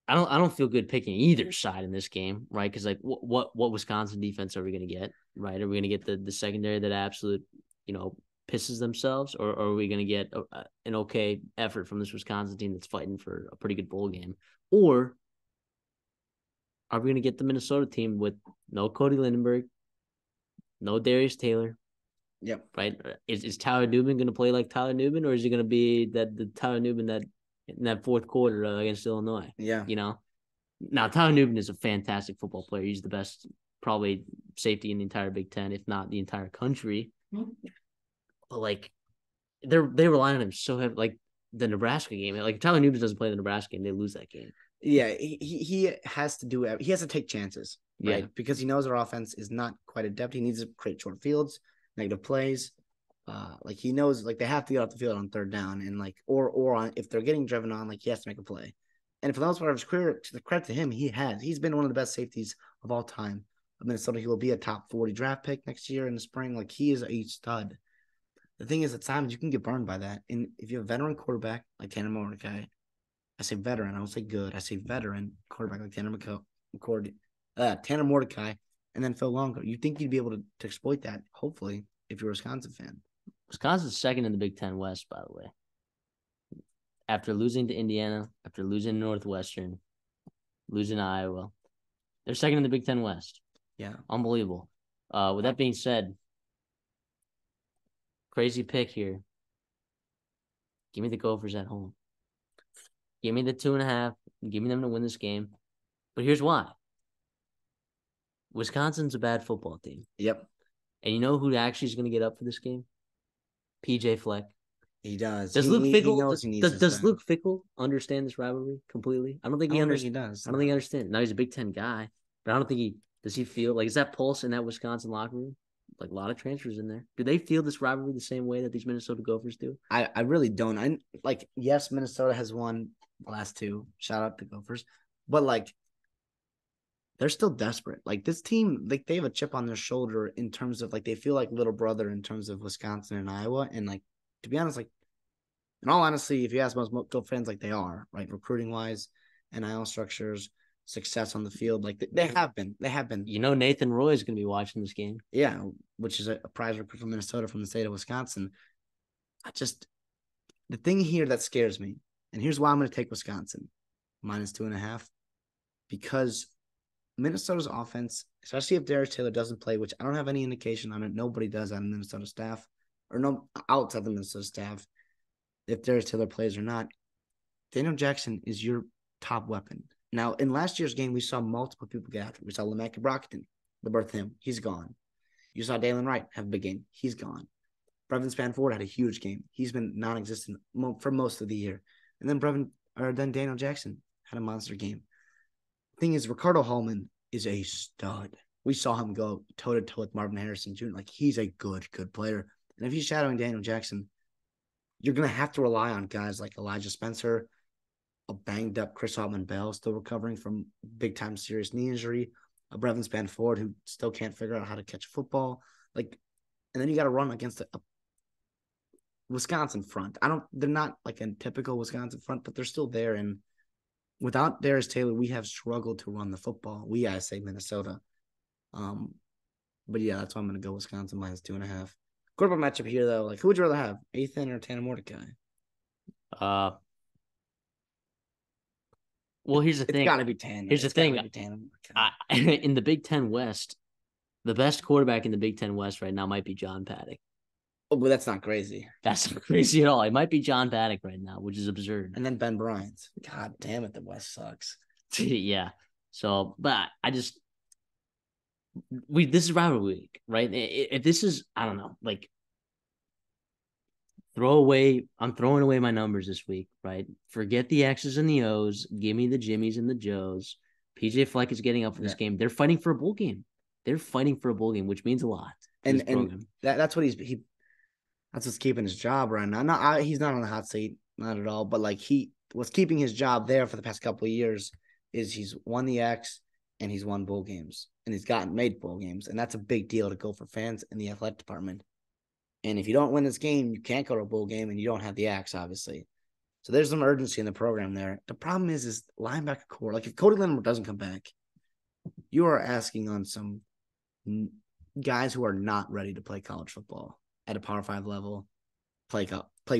Speaker 1: I don't feel good picking either side in this game, right? Because like what Wisconsin defense are we gonna get, right? Are we gonna get the secondary that absolute pisses themselves, or are we gonna get an okay effort from this Wisconsin team that's fighting for a pretty good bowl game, or are we gonna get the Minnesota team with no Cody Lindenberg, no Darius Taylor?
Speaker 2: Yep.
Speaker 1: Right. Is Tyler Nubin going to play like Tyler Nubin, or is he going to be the Tyler Nubin that in that fourth quarter against Illinois?
Speaker 2: Yeah.
Speaker 1: Now Tyler Nubin is a fantastic football player. He's the best, probably safety in the entire Big Ten, if not the entire country. Mm-hmm. But like, they rely on him so heavy. Like the Nebraska game, like if Tyler Nubin doesn't play the Nebraska game, they lose that game.
Speaker 2: Yeah, he has to do it. He has to take chances, right? Yeah. Because he knows our offense is not quite adept. He needs to create short fields, negative plays. Like he knows, like they have to get off the field on third down, and like or on if they're getting driven on, like he has to make a play. And for the most part of his career, to the credit to him, he's been one of the best safeties of all time. Minnesota, he will be a top 40 draft pick next year in the spring. Like he is a stud. The thing is, at times you can get burned by that. And if you have a veteran quarterback like Tanner Mordecai, I say veteran, I don't say good. I say veteran quarterback like Tanner Mordecai, and then Phil Longo. You think you'd be able to exploit that, hopefully, if you're a Wisconsin fan.
Speaker 1: Wisconsin's second in the Big Ten West, by the way. After losing to Indiana, after losing to Northwestern, losing to Iowa, they're second in the Big Ten West.
Speaker 2: Yeah.
Speaker 1: Unbelievable. With that being said, crazy pick here. Give me the Gophers at home. Give me the 2.5. Give me them to win this game. But here's why. Wisconsin's a bad football team.
Speaker 2: Yep.
Speaker 1: And you know who actually is going to get up for this game? PJ Fleck.
Speaker 2: He does.
Speaker 1: Does Luke Fickell does Luke Fickell understand this rivalry completely? I don't think he understands. I don't think he understands. Now he's a Big Ten guy, but I don't think does he feel like is that pulse in that Wisconsin locker room? Like a lot of transfers in there. Do they feel this rivalry the same way that these Minnesota Gophers do?
Speaker 2: I really don't. Yes, Minnesota has won the last 2. Shout out to Gophers. But like they're still desperate. Like this team, like they have a chip on their shoulder in terms of like they feel like little brother in terms of Wisconsin and Iowa. And like to be honest, like in all honesty, if you ask most Gopher fans, like they are, right? Recruiting wise, NIL structures, success on the field, like they have been.
Speaker 1: You know, Nathan Roy is going to be watching this game.
Speaker 2: Yeah, which is a prize recruit from Minnesota from the state of Wisconsin. The thing here that scares me, and here's why I'm going to take Wisconsin -2.5, because Minnesota's offense, especially if Darius Taylor doesn't play, which I don't have any indication on it. Nobody does on the Minnesota staff, or no outside the Minnesota staff, if Darius Taylor plays or not. Daniel Jackson is your top weapon. Now, in last year's game, we saw multiple people get after. We saw Lameka Brockton, the birth of him. He's gone. You saw Dalen Wright have a big game. He's gone. Brevin Spanford had a huge game. He's been non-existent for most of the year. And then Daniel Jackson had a monster game. Thing is, Ricardo Hallman is a stud. We saw him go toe-to-toe with Marvin Harrison Jr. Like, he's a good player. And if he's shadowing Daniel Jackson, you're going to have to rely on guys like Elijah Spencer, a banged-up Chris Autman-Bell still recovering from big-time serious knee injury, a Brevin Spanford who still can't figure out how to catch a football. Like, and then you got to run against a Wisconsin front. They're not like a typical Wisconsin front, but they're still there. And without Darius Taylor, we have struggled to run the football. I say Minnesota. But yeah, that's why I'm going to go Wisconsin -2.5. Quarterback matchup here, though. Like, who would you rather have, Ethan or Tanner Mordecai?
Speaker 1: Well, here's the thing.
Speaker 2: It's got to be Tanner.
Speaker 1: Here's the thing. In the Big Ten West, the best quarterback in the Big Ten West right now might be John Paddock.
Speaker 2: Oh, but that's not crazy.
Speaker 1: That's not crazy at all. It might be John Paddock right now, which is absurd.
Speaker 2: And then Ben Bryant. God damn it, the West sucks.
Speaker 1: Yeah. So, but this is rivalry week, right? If this is, I don't know, like, I'm throwing away my numbers this week, right? Forget the X's and the O's. Give me the Jimmies and the Joes. PJ Fleck is getting up for this game. They're fighting for a bowl game. Which means a lot.
Speaker 2: And that's what that's what's keeping his job right now. He's not on the hot seat, not at all. But like, what's keeping his job there for the past couple of years is he's won the X and he's won bowl games and he's made bowl games, and that's a big deal to go for fans in the athletic department. And if you don't win this game, you can't go to a bowl game, and you don't have the X, obviously. So there's some urgency in the program there. The problem is linebacker core. Like, if Cody Lindbergh doesn't come back, you are asking on some guys who are not ready to play college football at a Power 5 level, play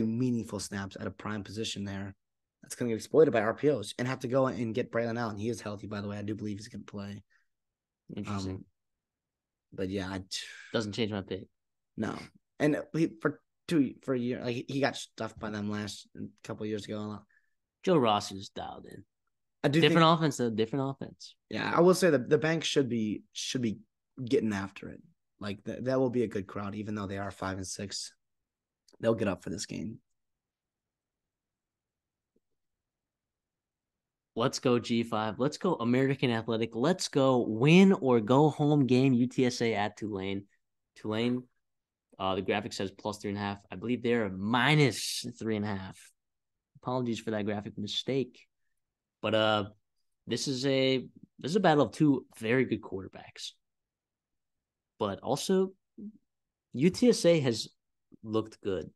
Speaker 2: meaningful snaps at a prime position there. That's going to get exploited by RPOs and have to go and get Braylon Allen. He is healthy, by the way. I do believe he's going to play.
Speaker 1: Interesting.
Speaker 2: But yeah,
Speaker 1: doesn't change my pick.
Speaker 2: No. And for a year, like, he got stuffed by them a couple of years ago.
Speaker 1: Joe Rossi was dialed in.
Speaker 2: Different
Speaker 1: offense.
Speaker 2: Yeah, I will say that the Banks should be getting after it. Like, that will be a good crowd, even though they are 5-6. They'll get up for this game.
Speaker 1: Let's go G5. Let's go American Athletic. Let's go win or go home game. UTSA at Tulane. Tulane. The graphic says +3.5. I believe they're -3.5. Apologies for that graphic mistake. But this is a battle of two very good quarterbacks. But also, UTSA has looked good.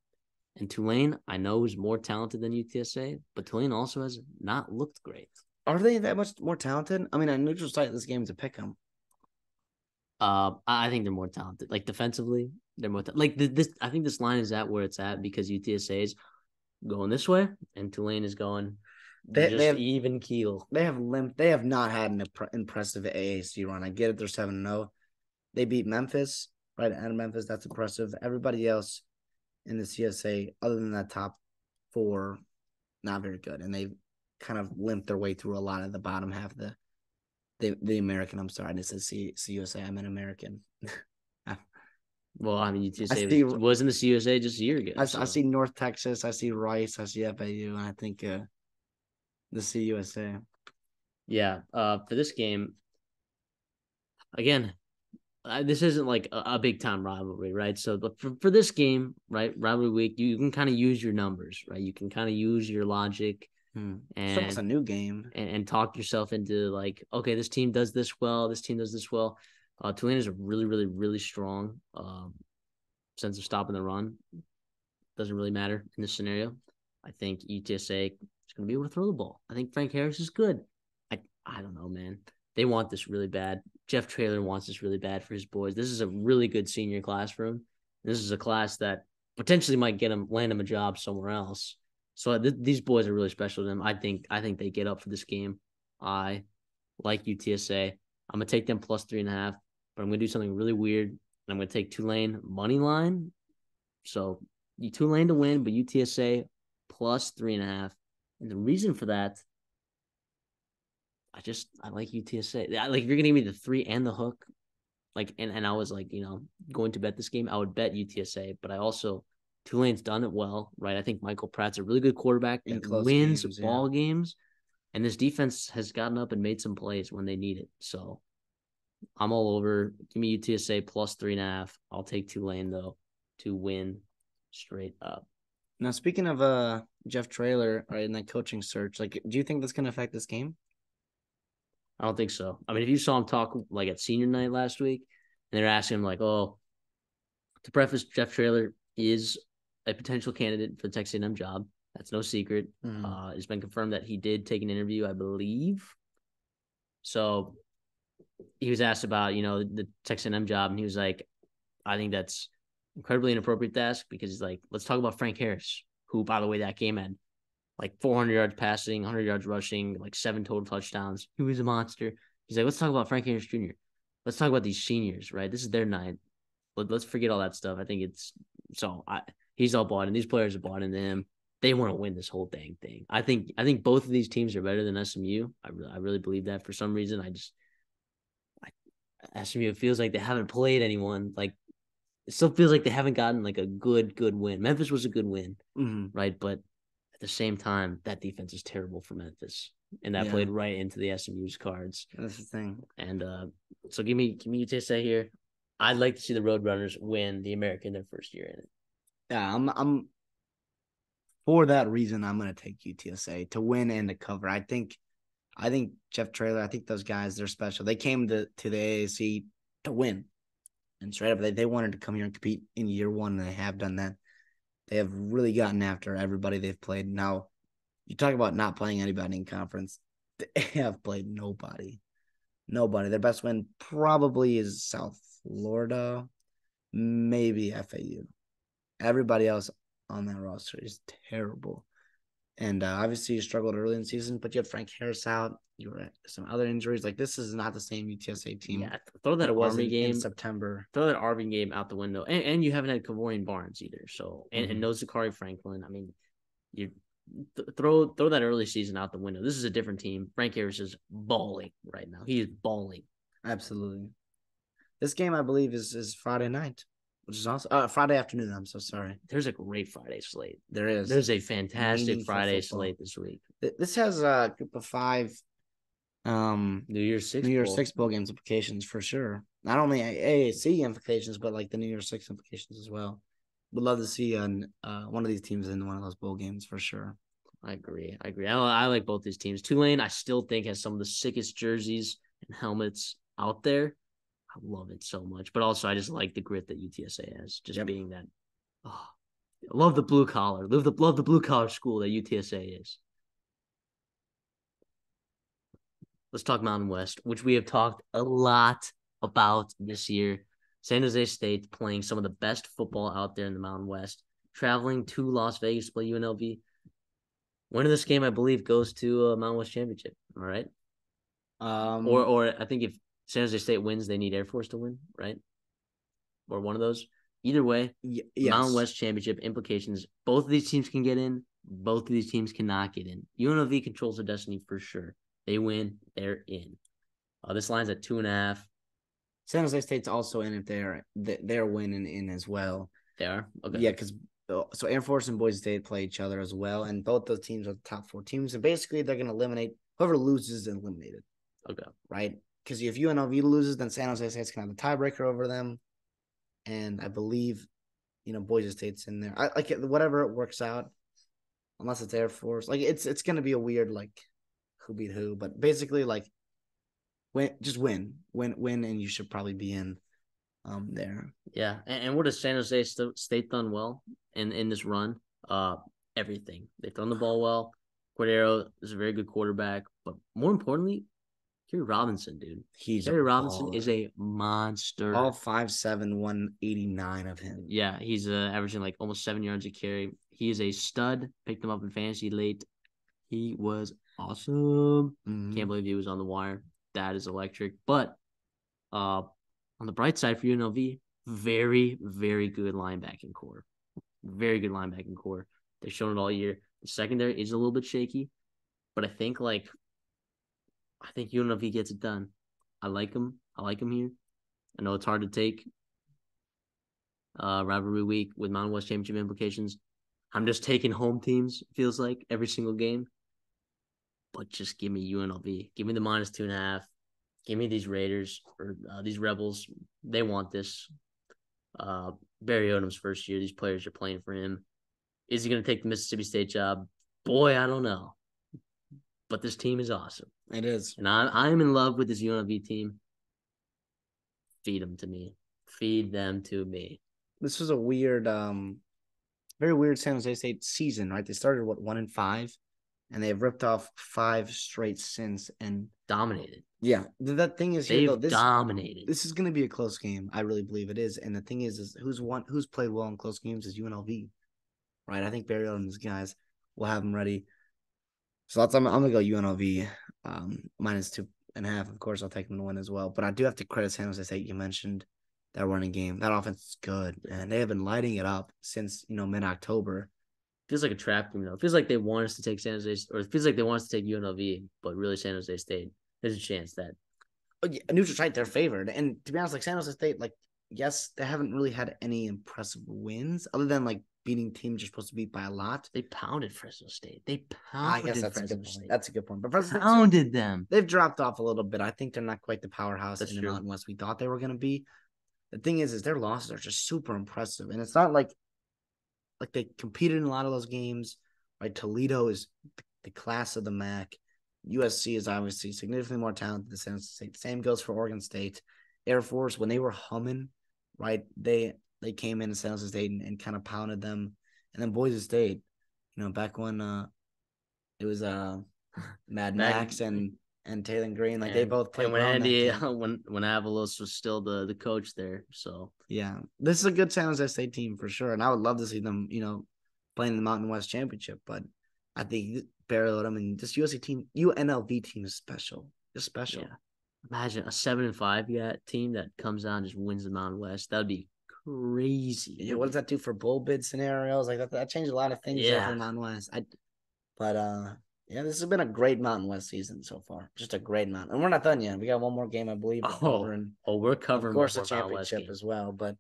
Speaker 1: And Tulane, I know, is more talented than UTSA, but Tulane also has not looked great.
Speaker 2: Are they that much more talented? I mean, a neutral site, this game is a pick 'em.
Speaker 1: I think they're more talented. Like, defensively, they're more this. I think this line is at where it's at because UTSA is going this way and Tulane is going they have even keel.
Speaker 2: They have limped. They have not had an impressive AAC run. I get it. They're 7-0. They beat Memphis, right? Out of Memphis, that's impressive. Everybody else in the CSA, other than that top four, not very good. And they've kind of limped their way through a lot of the bottom half of the American. I'm sorry, I didn't say CUSA. I meant American.
Speaker 1: Well, I mean, UTSA was in the CUSA just a year ago.
Speaker 2: I see North Texas. I see Rice. I see FAU. And I think the CUSA.
Speaker 1: Yeah. For this game, again, this isn't like a big time rivalry, right? So for this game, right, rivalry week, you can kind of use your numbers, right? You can kind of use your logic.
Speaker 2: And it's a new game
Speaker 1: and talk yourself into like, okay, this team does this well. This team does this well. Tulane is a really, really, really strong sense of stopping the run. Doesn't really matter in this scenario. I think UTSA is going to be able to throw the ball. I think Frank Harris is good. I don't know, man. They want this really bad. Jeff Traylor wants this really bad for his boys. This is a really good senior classroom. This is a class that potentially might land him a job somewhere else. So these boys are really special to them. I think they get up for this game. I like UTSA. I'm going to take them +3.5, but I'm going to do something really weird. And I'm going to take Tulane money line. So Tulane to win, but UTSA +3.5. And the reason for that, I like UTSA. Like if you're gonna give me the 3 and the hook, like and I was like, going to bet this game, I would bet UTSA, but I also Tulane's done it well, right? I think Michael Pratt's a really good quarterback
Speaker 2: In
Speaker 1: that
Speaker 2: close
Speaker 1: wins
Speaker 2: games,
Speaker 1: ball games, and this defense has gotten up and made some plays when they need it. So I'm all over. Give me UTSA plus 3.5. I'll take Tulane though to win straight up.
Speaker 2: Now, speaking of Jeff Traylor, right, in that coaching search, like, do you think that's going to affect this game?
Speaker 1: I don't think so. I mean, if you saw him talk like at senior night last week, and they're asking him like, "Oh, to preface, Jeff Traylor is a potential candidate for the Texas A&M job. That's no secret. It's been confirmed that he did take an interview, I believe. So he was asked about, the Texas A&M job, and he was like, I think that's incredibly inappropriate to ask because he's like, let's talk about Frank Harris, who, by the way, that game had like 400 yards passing, 100 yards rushing, like 7 total touchdowns. He was a monster. He's like, let's talk about Frank Harris Jr. Let's talk about these seniors, right? This is their night. Let's forget all that stuff. I think he's all bought in. These players are bought into him. They want to win this whole dang thing. I think both of these teams are better than SMU. I really believe that. For some reason, SMU feels like they haven't played anyone. Like it still feels like they haven't gotten like a good win. Memphis was a good win, right? But at the same time, that defense is terrible for Memphis, and that played right into the SMU's cards.
Speaker 2: That's the thing.
Speaker 1: And so give me UTSA here. I'd like to see the Roadrunners win the American their first year in it.
Speaker 2: Yeah, I'm for that reason. I'm gonna take UTSA to win and to cover. I think Jeff Traylor. I think those guys, they're special. They came to the AAC to win, and straight up, they wanted to come here and compete in year one, and they have done that. They have really gotten after everybody they've played. Now, you talk about not playing anybody in conference. They have played nobody. Their best win probably is South Florida, maybe FAU. Everybody else on that roster is terrible. And obviously, you struggled early in the season, but you had Frank Harris out. You were at some other injuries. Like, this is not the same UTSA team.
Speaker 1: Yeah, throw that Army game
Speaker 2: in September.
Speaker 1: Throw that Army game out the window. And you haven't had Kavorian Barnes either. So, and no Zachary Franklin. I mean, you throw that early season out the window. This is a different team. Frank Harris is balling right now. He is balling.
Speaker 2: Absolutely. This game, I believe, is Friday night, which is awesome. Friday afternoon. I'm so sorry.
Speaker 1: There's a great Friday slate.
Speaker 2: There is.
Speaker 1: There's a fantastic Friday slate this week.
Speaker 2: This has a group of 5
Speaker 1: New Year's Six
Speaker 2: bowl games implications for sure. Not only AAC implications, but like the New Year's Six implications as well. Would love to see one of these teams in one of those bowl games for sure.
Speaker 1: I agree. I like both these teams. Tulane, I still think, has some of the sickest jerseys and helmets out there. I love it so much. But also, I just like the grit that UTSA has. Just being that. Oh, I love the blue collar. Love the blue collar school that UTSA is. Let's talk Mountain West, which we have talked a lot about this year. San Jose State playing some of the best football out there in the Mountain West, traveling to Las Vegas to play UNLV. Winner of this game, I believe, goes to a Mountain West championship. All right. Or I think if San Jose State wins, they need Air Force to win, right? Or one of those. Either way, yes. Mountain West championship implications. Both of these teams can get in. Both of these teams cannot get in. UNLV controls their destiny for sure. They win, they're in. This line's at 2.5.
Speaker 2: San Jose State's also in if they're winning in as well.
Speaker 1: They are? Okay.
Speaker 2: Yeah, because so Air Force and Boise State play each other as well, and both those teams are the top 4 teams, and basically they're going to eliminate whoever loses is eliminated.
Speaker 1: Okay.
Speaker 2: Right? Because if UNLV loses, then San Jose State's going to have the tiebreaker over them, and I believe, Boise State's in there. Whatever it works out, unless it's Air Force, like it's going to be a weird who beat who, but basically win, and you should probably be in there.
Speaker 1: Yeah, and what has San Jose State done well in this run? Everything. They've thrown the ball well. Cordero is a very good quarterback, but more importantly, Kerry Robinson, dude. Kerry Robinson is a monster.
Speaker 2: All 5'7", 189 of him.
Speaker 1: Yeah, he's averaging like almost 7 yards a carry. He is a stud. Picked him up in fantasy late. He was awesome. Can't believe he was on the wire. That is electric. But on the bright side for UNLV, very, very good linebacking core. Very good linebacking core. They've shown it all year. secondary is a little bit shaky, but I think UNLV gets it done. I like them. I like them here. I know it's hard to take. Rivalry week with Mountain West Championship implications. I'm just taking home teams, feels like, every single game. But just give me UNLV. Give me the -2.5. Give me these Raiders or these Rebels. They want this. Barry Odom's first year. These players are playing for him. Is he going to take the Mississippi State job? Boy, I don't know. But this team is awesome.
Speaker 2: It is.
Speaker 1: And I'm in love with this UNLV team. Feed them to me. Feed them to me.
Speaker 2: This was a weird, very weird San Jose State season, right? They started, 1-5, and they've ripped off 5 straight since and
Speaker 1: dominated.
Speaker 2: Yeah. That thing is,
Speaker 1: they've dominated.
Speaker 2: This is going to be a close game. I really believe it is. And the thing is who's played well in close games is UNLV, right? I think Barry Odom's guys will have them ready. So I'm going to go UNLV -2.5. Of course, I'll take them to win as well. But I do have to credit San Jose State. You mentioned that running game. That offense is good, and they have been lighting it up since, mid-October.
Speaker 1: Feels like a trap game, though. It feels like they want us to take San Jose, or it feels like they want us to take UNLV, but really San Jose State. There's a chance that.
Speaker 2: Oh, yeah, neutral site, they're favored. And to be honest, San Jose State, yes, they haven't really had any impressive wins other than, beating teams you're supposed to beat by a lot.
Speaker 1: They pounded Fresno State. They pounded Fresno State.
Speaker 2: That's a good point. But Fresno
Speaker 1: pounded them.
Speaker 2: They've dropped off a little bit. I think they're not quite the powerhouse
Speaker 1: in
Speaker 2: the Mountain West we thought they were going to be. The thing is their losses are just super impressive. And it's not like they competed in a lot of those games, right? Toledo is the class of the MAC. USC is obviously significantly more talented than San Jose State. Same goes for Oregon State. Air Force, when they were humming, right, they came in San Jose State and kind of pounded them. And then Boise State, back when it was Mad Max and Taylor Green, they both played.
Speaker 1: And when Andy, when Avalos was still the coach there, so
Speaker 2: yeah, this is a good San Jose State team for sure, and I would love to see them, playing in the Mountain West Championship. But I think Barry Odom and this UNLV team is special. It's special.
Speaker 1: Yeah. Imagine a 7-5 team that comes out and just wins the Mountain West. That would be crazy.
Speaker 2: Yeah, what does that do for bowl bid scenarios? That changed a lot of things for the Mountain West. Yeah, this has been a great Mountain West season so far. Just a great Mountain. And we're not done yet. We got one more game, I believe.
Speaker 1: We're covering,
Speaker 2: of course, the championship as well. But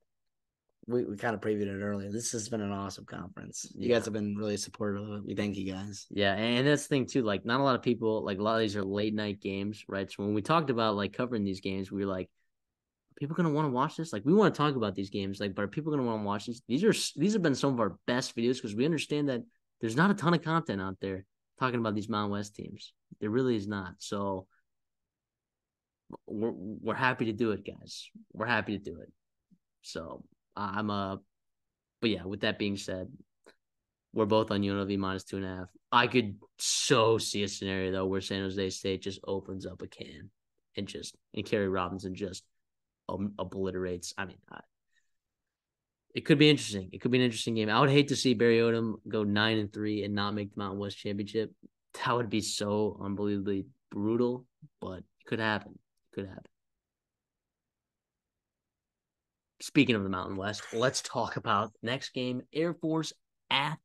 Speaker 2: we kind of previewed it earlier. This has been an awesome conference. You guys have been really supportive of it. We thank you guys.
Speaker 1: Yeah, and that's the thing, too. Not a lot of people, a lot of these are late-night games, right? So when we talked about, covering these games, we were like, are people going to want to watch this? We want to talk about these games, but are people going to want to watch these? These have been some of our best videos because we understand that there's not a ton of content out there talking about these Mountain West teams. There really is not. So we're happy to do it, guys. We're happy to do it. So but yeah, with that being said, we're both on UNLV -2.5. I could so see a scenario though where San Jose State just opens up a can and Kerry Robinson just obliterates. It could be interesting. It could be an interesting game. I would hate to see Barry Odom go 9-3 and not make the Mountain West Championship. That would be so unbelievably brutal, but it could happen. Speaking of the Mountain West, let's talk about next game. Air Force at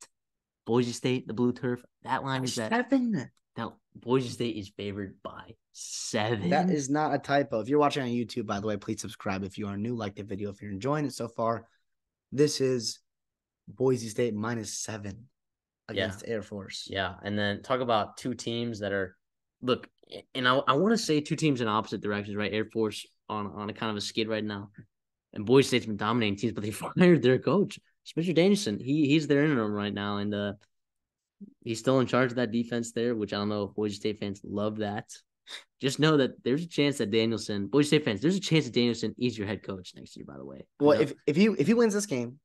Speaker 1: Boise State, the blue turf. That line is
Speaker 2: 7.
Speaker 1: Now, Boise State is favored by 7.
Speaker 2: That is not a typo. If you're watching on YouTube, by the way, please subscribe. If you are new, like the video. If you're enjoying it so far, this is Boise State -7 against Air Force.
Speaker 1: Yeah, and then talk about two teams that are – look, and I want to say two teams in opposite directions, right? Air Force on a kind of a skid right now. And Boise State's been dominating teams, but they fired their coach, Spencer Danielson. He's their interim right now, and he's still in charge of that defense there, which I don't know if Boise State fans love that. Just know that there's a chance that Boise State fans, there's a chance that Danielson is your head coach next year, by the way.
Speaker 2: Well, if he wins this game,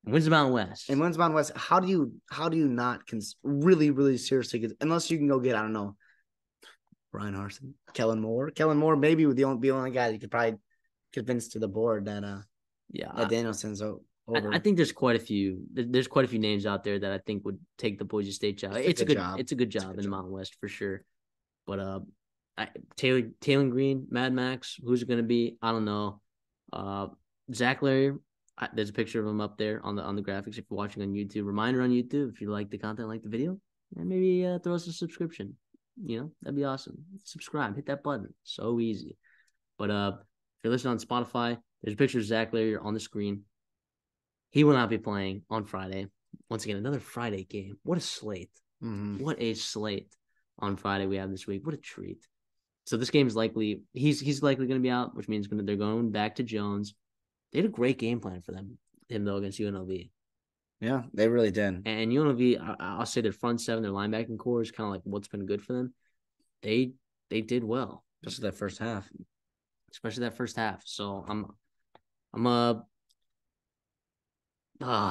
Speaker 1: wins the Mountain West,
Speaker 2: how do you not really, really seriously, unless you can go get, I don't know, Brian Harsin, Kellen Moore, maybe the only guy you could probably convince to the board that Danielson's over.
Speaker 1: I think there's quite a few names out there that I think would take the Boise State job. It's a good job in the Mountain West for sure. But Taylor Green, Mad Max, who's it going to be? I don't know. Zach Larry, there's a picture of him up there on the graphics if you're watching on YouTube. Reminder on YouTube, if you like the content, like the video, and maybe throw us a subscription. That'd be awesome. Subscribe, hit that button. So easy. But if you're listening on Spotify, there's a picture of Zach Larrier on the screen. He will not be playing on Friday. Once again, another Friday game. What a slate.
Speaker 2: Mm-hmm.
Speaker 1: What a slate on Friday we have this week. What a treat. So this game is likely he's likely going to be out, which means they're going back to Jones. They had a great game plan for him though against UNLV.
Speaker 2: Yeah, they really did.
Speaker 1: And UNLV, I'll say their front seven, their linebacking core is kind of like what's been good for them. They did well,
Speaker 2: especially that first half.
Speaker 1: So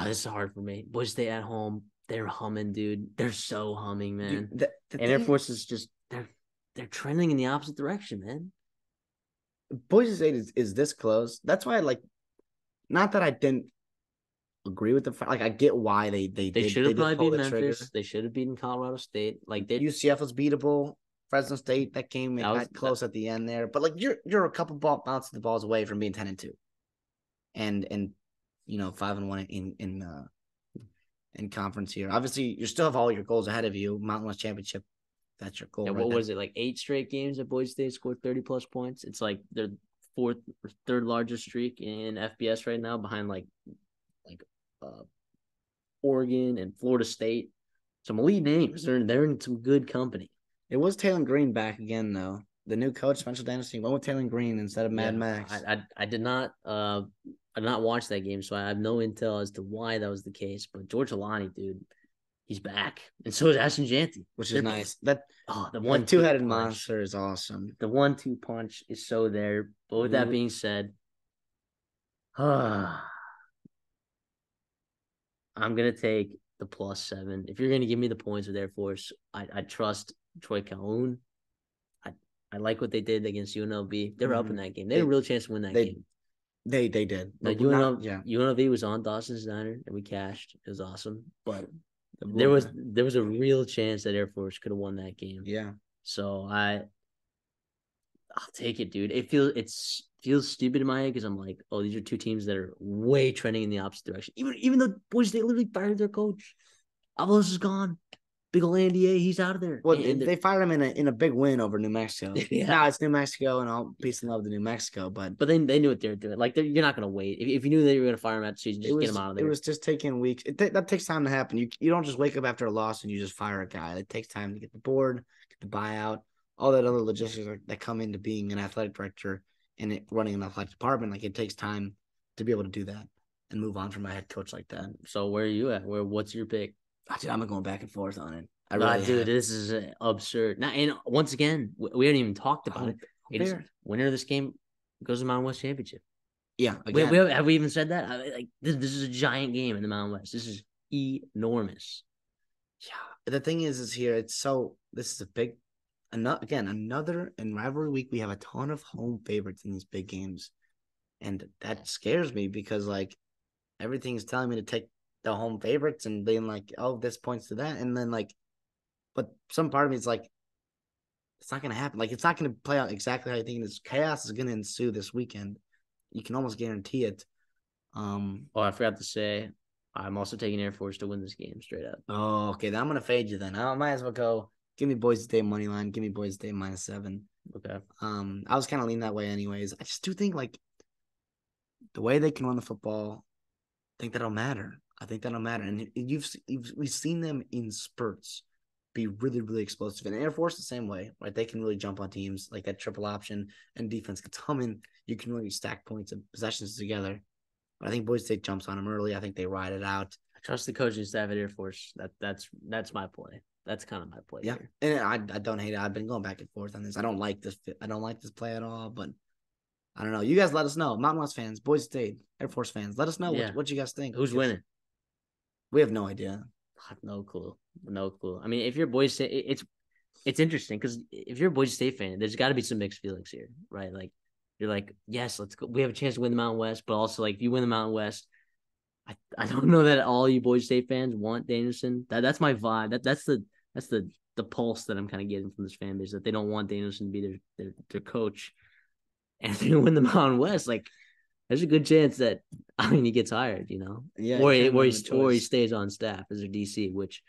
Speaker 1: this is hard for me. Boise State at home, they're humming, dude. They're so humming, man.
Speaker 2: Dude,
Speaker 1: and Air Force is just they're trending in the opposite direction, man.
Speaker 2: Boise State is this close. That's why not that I didn't agree with I get why they
Speaker 1: should have probably beaten Memphis. They should have beaten Colorado State.
Speaker 2: UCF was beatable. Fresno State, that game got close at the end there. But you're a couple bounces the balls away from being 10-2. And 5-1 in conference here. Obviously, you still have all your goals ahead of you. Mountain West Championship, that's your goal.
Speaker 1: Yeah, what was it, 8 straight games that Boise State scored 30+ points? It's like their fourth or third largest streak in FBS right now, behind Oregon and Florida State. Some elite names. They're in some good company.
Speaker 2: It was Taylor Green back again, though. The new coach, Spencer Dynasty, went with Taylor Green instead of Mad Max.
Speaker 1: I did not watch that game, so I have no intel as to why that was the case. But George Alani, dude, he's back, and so is Ashton Jeanty,
Speaker 2: which is nice. The
Speaker 1: one
Speaker 2: two-headed monster is awesome.
Speaker 1: The 1-2 punch is so there. But with that being said, I'm gonna take the +7. If you're gonna give me the points with Air Force, I trust Troy Calhoun. I like what they did against UNLV. They were up in that game. They had a real chance to win that game.
Speaker 2: They did.
Speaker 1: UNLV was on Dawson's Diner, and we cashed. It was awesome. But there was a real chance that Air Force could have won that game.
Speaker 2: Yeah.
Speaker 1: So I'll take it, dude. It feels stupid in my head because I'm like, oh, these are two teams that are way trending in the opposite direction. Even though Boise State literally fired their coach. Avalos is gone. Big ol' Andy A, he's out of there.
Speaker 2: Well, they fired him in a big win over New Mexico.
Speaker 1: Yeah.
Speaker 2: Now it's New Mexico, and all peace and love to New Mexico. But
Speaker 1: they knew what they were doing. You're not going to wait. If you knew that you were going to fire him after the season, just get him out of there.
Speaker 2: It was just taking weeks. That takes time to happen. You don't just wake up after a loss and you just fire a guy. It takes time to get the board, get the buyout, all that other logistics that come into being an athletic director and running an athletic department. It takes time to be able to do that and move on from a head coach like that.
Speaker 1: So where are you at? What's your pick?
Speaker 2: I'm going back and forth on it.
Speaker 1: Dude, this is absurd. Now, and once again, we haven't even talked about it. Winner of this game goes to the Mountain West Championship.
Speaker 2: Yeah,
Speaker 1: have we even said that? This is a giant game in the Mountain West. This is enormous.
Speaker 2: Yeah, the thing is here this is a big, another in rivalry week. We have a ton of home favorites in these big games, and that scares me because everything's telling me to take the home favorites and being this points to that, and then but some part of me is it's not going to happen. It's not going to play out exactly how you think. This chaos is going to ensue this weekend. You can almost guarantee it.
Speaker 1: I forgot to say, I'm also taking Air Force to win this game straight up.
Speaker 2: Oh, okay. Then I'm going to fade you then. I might as well go. Give me Boise State money line. Give me Boise State -7.
Speaker 1: Okay.
Speaker 2: I was kind of leaning that way anyways. I just do think the way they can run the football, I think that'll matter. And we've seen them in spurts be really, really explosive. And Air Force the same way, right? They can really jump on teams like that triple option and defense gets humming. You can really stack points and possessions together. But I think Boise State jumps on them early. I think they ride it out.
Speaker 1: I trust the coaching staff at Air Force. That's my play. That's kind of my play.
Speaker 2: Yeah, here. And I don't hate it. I've been going back and forth on this. I don't like this play at all. But I don't know. You guys let us know. Mountain West fans, Boise State, Air Force fans, let us know what you guys think.
Speaker 1: Who's winning?
Speaker 2: We have no idea.
Speaker 1: No clue. I mean, if you're Boise State, it's interesting because if you're a Boise State fan, there's got to be some mixed feelings here, right? You're yes, let's go. We have a chance to win the Mountain West, but also if you win the Mountain West, I don't know that all you Boise State fans want Danielson. That's my vibe. That's the pulse that I'm kind of getting from this fan base, that they don't want Danielson to be their coach. And if they win the Mountain West, there's a good chance that he gets hired,
Speaker 2: Yeah,
Speaker 1: or he stays on staff as their DC, which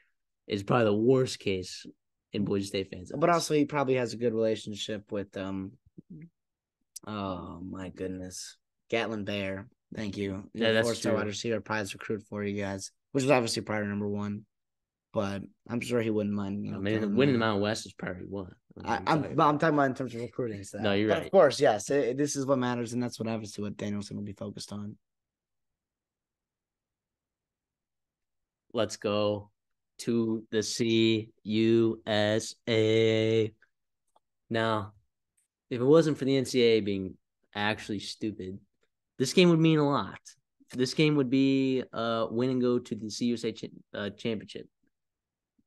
Speaker 1: is probably the worst case in Boise State fans.
Speaker 2: But also, he probably has a good relationship with oh my goodness, Gatlin Bear. Thank you.
Speaker 1: Yeah, that's
Speaker 2: 4-star
Speaker 1: true.
Speaker 2: wide receiver, prize recruit for you guys, which was obviously priority number one. But I'm sure he wouldn't mind.
Speaker 1: I mean, winning the Mountain West is priority one.
Speaker 2: I'm talking about in terms of recruiting staff.
Speaker 1: No, you're
Speaker 2: but
Speaker 1: right.
Speaker 2: Of course, yes, this is what matters, and that's what obviously what Danielson will be focused on.
Speaker 1: Let's go to the CUSA. Now, if it wasn't for the NCAA being actually stupid, this game would mean a lot. This game would be win and go to the CUSA championship.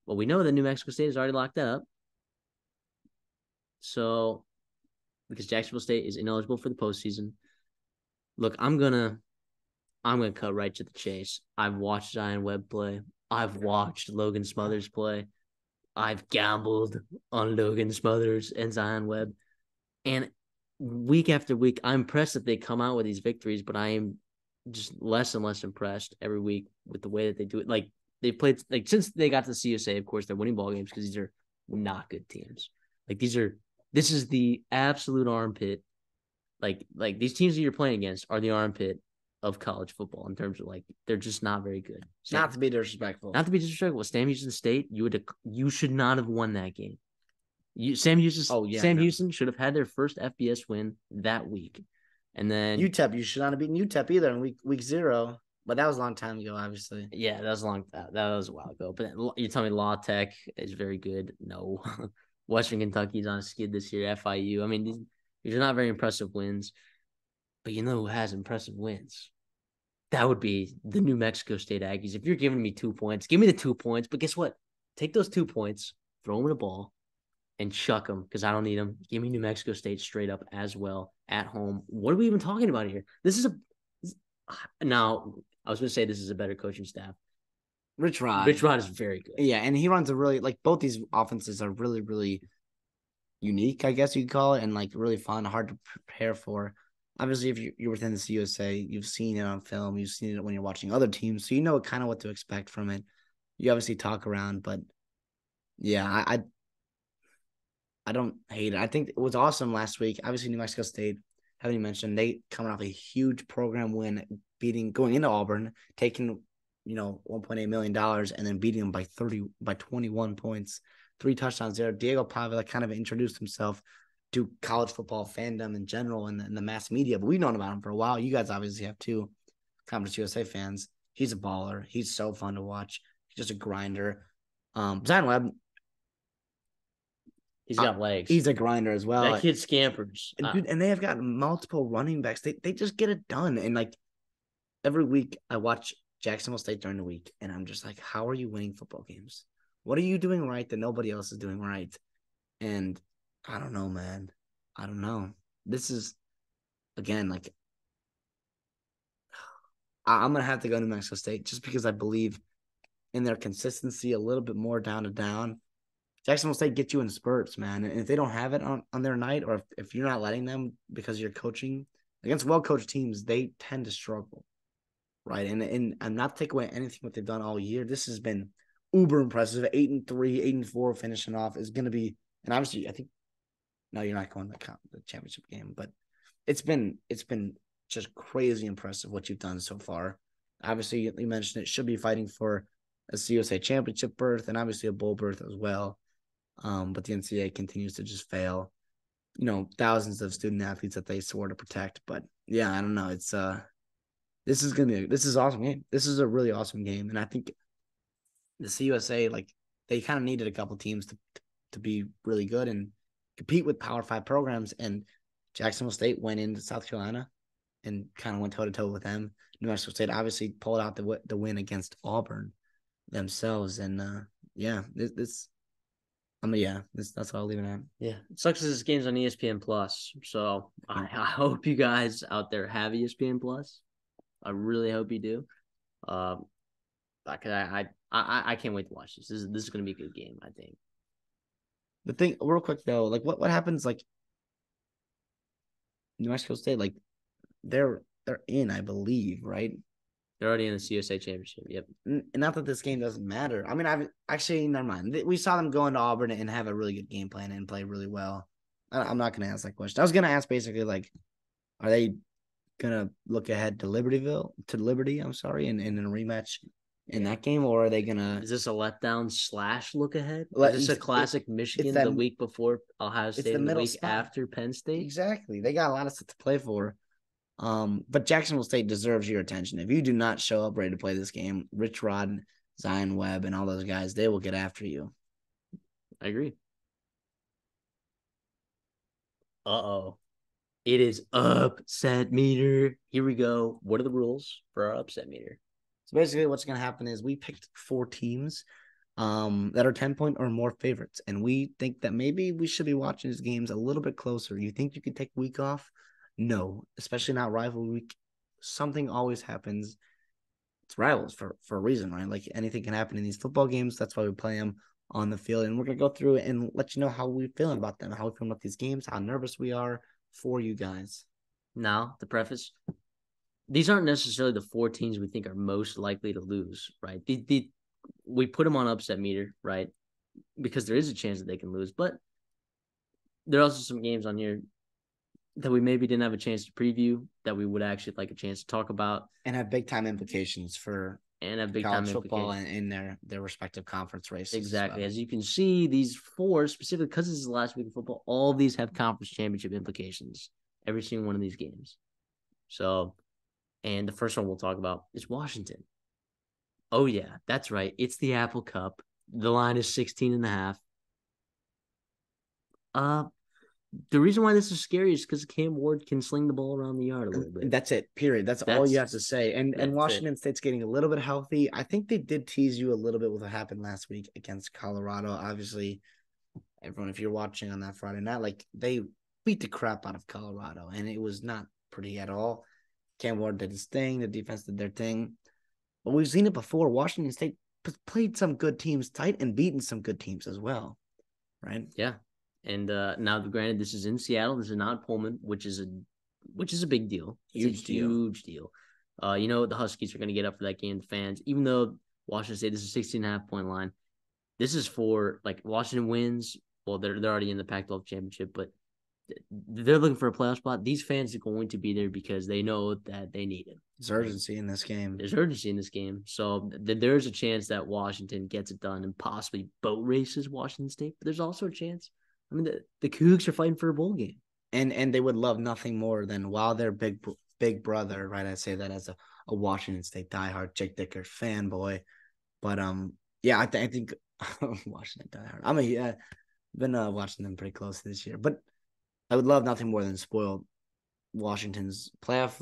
Speaker 1: Well, we know that New Mexico State has already locked that up. So, because Jacksonville State is ineligible for the postseason. Look, I'm gonna cut right to the chase. I've watched Zion Webb play. I've watched Logan Smothers play. I've gambled on Logan Smothers and Zion Webb. And week after week, I'm impressed that they come out with these victories, but I am just less and less impressed every week with the way that they do it. Like, they played, like, since they got to the CUSA, of course, they're winning ball games because these are not good teams. Like, this is the absolute armpit. Like these teams that you're playing against are the armpit of college football in terms of, like, they're just not very good.
Speaker 2: Not to be disrespectful.
Speaker 1: Sam Houston State, you should not have won that game. Sam Houston should have had their first FBS win that week. And then
Speaker 2: UTEP, you should not have beaten UTEP either in week 0. But that was a long time ago, obviously.
Speaker 1: Yeah, that was a while ago. But you tell me La Tech is very good. No. Western Kentucky's on a skid this year. FIU. I mean, these are not very impressive wins. But you know who has impressive wins? That would be the New Mexico State Aggies. If you're giving me 2 points, give me the 2 points. But guess what? Take those 2 points, throw them in a ball, and chuck them because I don't need them. Give me New Mexico State straight up as well at home. What are we even talking about here? Now, I was going to say this is a better coaching staff.
Speaker 2: Rich Rod
Speaker 1: is very good.
Speaker 2: Yeah, and he runs a really, like, both these offenses are really, really unique, I guess you could call it, and, like, really fun, hard to prepare for. Obviously, if you're within the CUSA, you've seen it on film, you've seen it when you're watching other teams, so you know kind of what to expect from it. You obviously talk around, but yeah, I don't hate it. I think it was awesome last week. Obviously, New Mexico State, haven't you mentioned, they coming off a huge program win, going into Auburn, taking $1.8 million and then beating them by 21 points, 3 touchdowns there. Diego Pavia kind of introduced himself to college football fandom in general and the mass media, but we've known about him for a while. You guys obviously have too, Conference USA fans. He's a baller. He's so fun to watch. He's just a grinder. Zion Webb,
Speaker 1: he's got legs.
Speaker 2: He's a grinder as well.
Speaker 1: That kid scampers.
Speaker 2: And they have got multiple running backs. They just get it done. And, like, every week I watch Jacksonville State during the week, and I'm just like, how are you winning football games? What are you doing right that nobody else is doing right? And I don't know, man. I don't know. This is, again, like, I'm going to have to go to New Mexico State just because I believe in their consistency a little bit more down to down. Jacksonville State gets you in spurts, man. And if they don't have it on their night, or if you're not letting them because you're coaching against well-coached teams, they tend to struggle, right? And I'm not taking away anything what they've done all year. This has been uber impressive. 8-3, 8-4 finishing off is going to be, and obviously I think, no, you're not going to the championship game, but it's been just crazy impressive what you've done so far. Obviously, you mentioned it should be fighting for a CUSA championship berth and obviously a bowl berth as well. But the NCAA continues to just fail, thousands of student athletes that they swore to protect. But yeah, I don't know. It's this is an awesome game. This is a really awesome game. And I think the CUSA, like, they kind of needed a couple teams to be really good and compete with Power 5 programs. And Jacksonville State went into South Carolina and kind of went toe-to-toe with them. New Mexico State obviously pulled out the win against Auburn themselves. And that's what I'll leave it at.
Speaker 1: Yeah, it sucks because this game's on ESPN Plus. So I hope you guys out there have ESPN Plus. I really hope you do. I can't wait to watch this. This is going to be a good game, I think.
Speaker 2: The thing, real quick though, like what happens, like, New Mexico State, like, they're in, I believe, right?
Speaker 1: They're already in the CSA championship. Yep.
Speaker 2: Not that this game doesn't matter. I mean, I've actually never mind. We saw them go into Auburn and have a really good game plan and play really well. I'm not going to ask that question. I was going to ask basically like, are they going to look ahead to Liberty? I'm sorry, in a rematch in that game, or are they going to?
Speaker 1: Is this a letdown / look ahead? Is this a classic Michigan the week before Ohio State and the week after Penn State?
Speaker 2: Exactly. They got a lot of stuff to play for. But Jacksonville State deserves your attention. If you do not show up ready to play this game, Rich Rod, Zion Webb, and all those guys, they will get after you.
Speaker 1: I agree. Uh-oh. It is upset meter. Here we go. What are the rules for our upset meter?
Speaker 2: So basically what's going to happen is we picked 4 teams that are 10-point or more favorites, and we think that maybe we should be watching these games a little bit closer. You think you could take a week off? No, especially not rival week. Something always happens. It's rivals for a reason, right? Like anything can happen in these football games. That's why we play them on the field. And we're going to go through it and let you know how we're feeling about them, how we feel about these games, how nervous we are for you guys.
Speaker 1: Now, the preface, these aren't necessarily the 4 teams we think are most likely to lose, right? We put them on upset meter, right? Because there is a chance that they can lose. But there are also some games on here that we maybe didn't have a chance to preview that we would actually like a chance to talk about.
Speaker 2: And have big-time implications for college football and in their respective conference races.
Speaker 1: Exactly. As you can see, these 4, specifically because this is the last week of football, all of these have conference championship implications. Every single one of these games. So, and the first one we'll talk about is Washington. Oh, yeah, that's right. It's the Apple Cup. The line is 16.5. The reason why this is scary is because Cam Ward can sling the ball around the yard a little bit.
Speaker 2: That's it, period. That's all you have to say. And Washington State's getting a little bit healthy. I think they did tease you a little bit with what happened last week against Colorado. Obviously, everyone, if you're watching on that Friday night, like they beat the crap out of Colorado, and it was not pretty at all. Cam Ward did his thing. The defense did their thing. But we've seen it before. Washington State played some good teams tight and beaten some good teams as well, right?
Speaker 1: Yeah. And now, granted, this is in Seattle. This is not Pullman, which is a big deal. Huge deal. The Huskies are going to get up for that game. The fans, even though Washington State, this is a 16.5-point line. This is for like Washington wins. Well, they're already in the Pac-12 championship, but they're looking for a playoff spot. These fans are going to be there because they know that they need it.
Speaker 2: There's urgency in this game.
Speaker 1: So there's a chance that Washington gets it done and possibly boat races Washington State. But there's also a chance. I mean, the Cougs are fighting for a bowl game.
Speaker 2: And they would love nothing more than while their big brother, right? I say that as a Washington State diehard, Jake Dicker fanboy. But yeah, I think Washington diehard. I've been watching them pretty close this year. But I would love nothing more than spoil Washington's playoff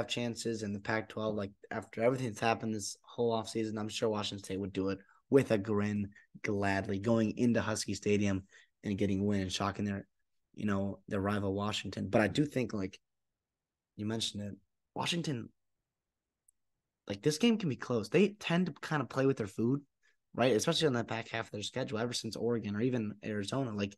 Speaker 2: chances in the Pac-12. Like after everything that's happened this whole offseason, I'm sure Washington State would do it with a grin, gladly going into Husky Stadium and getting a win and shocking their rival Washington. But I do think, like you mentioned it, Washington, like this game can be close. They tend to kind of play with their food, right? Especially on that back half of their schedule ever since Oregon or even Arizona. Like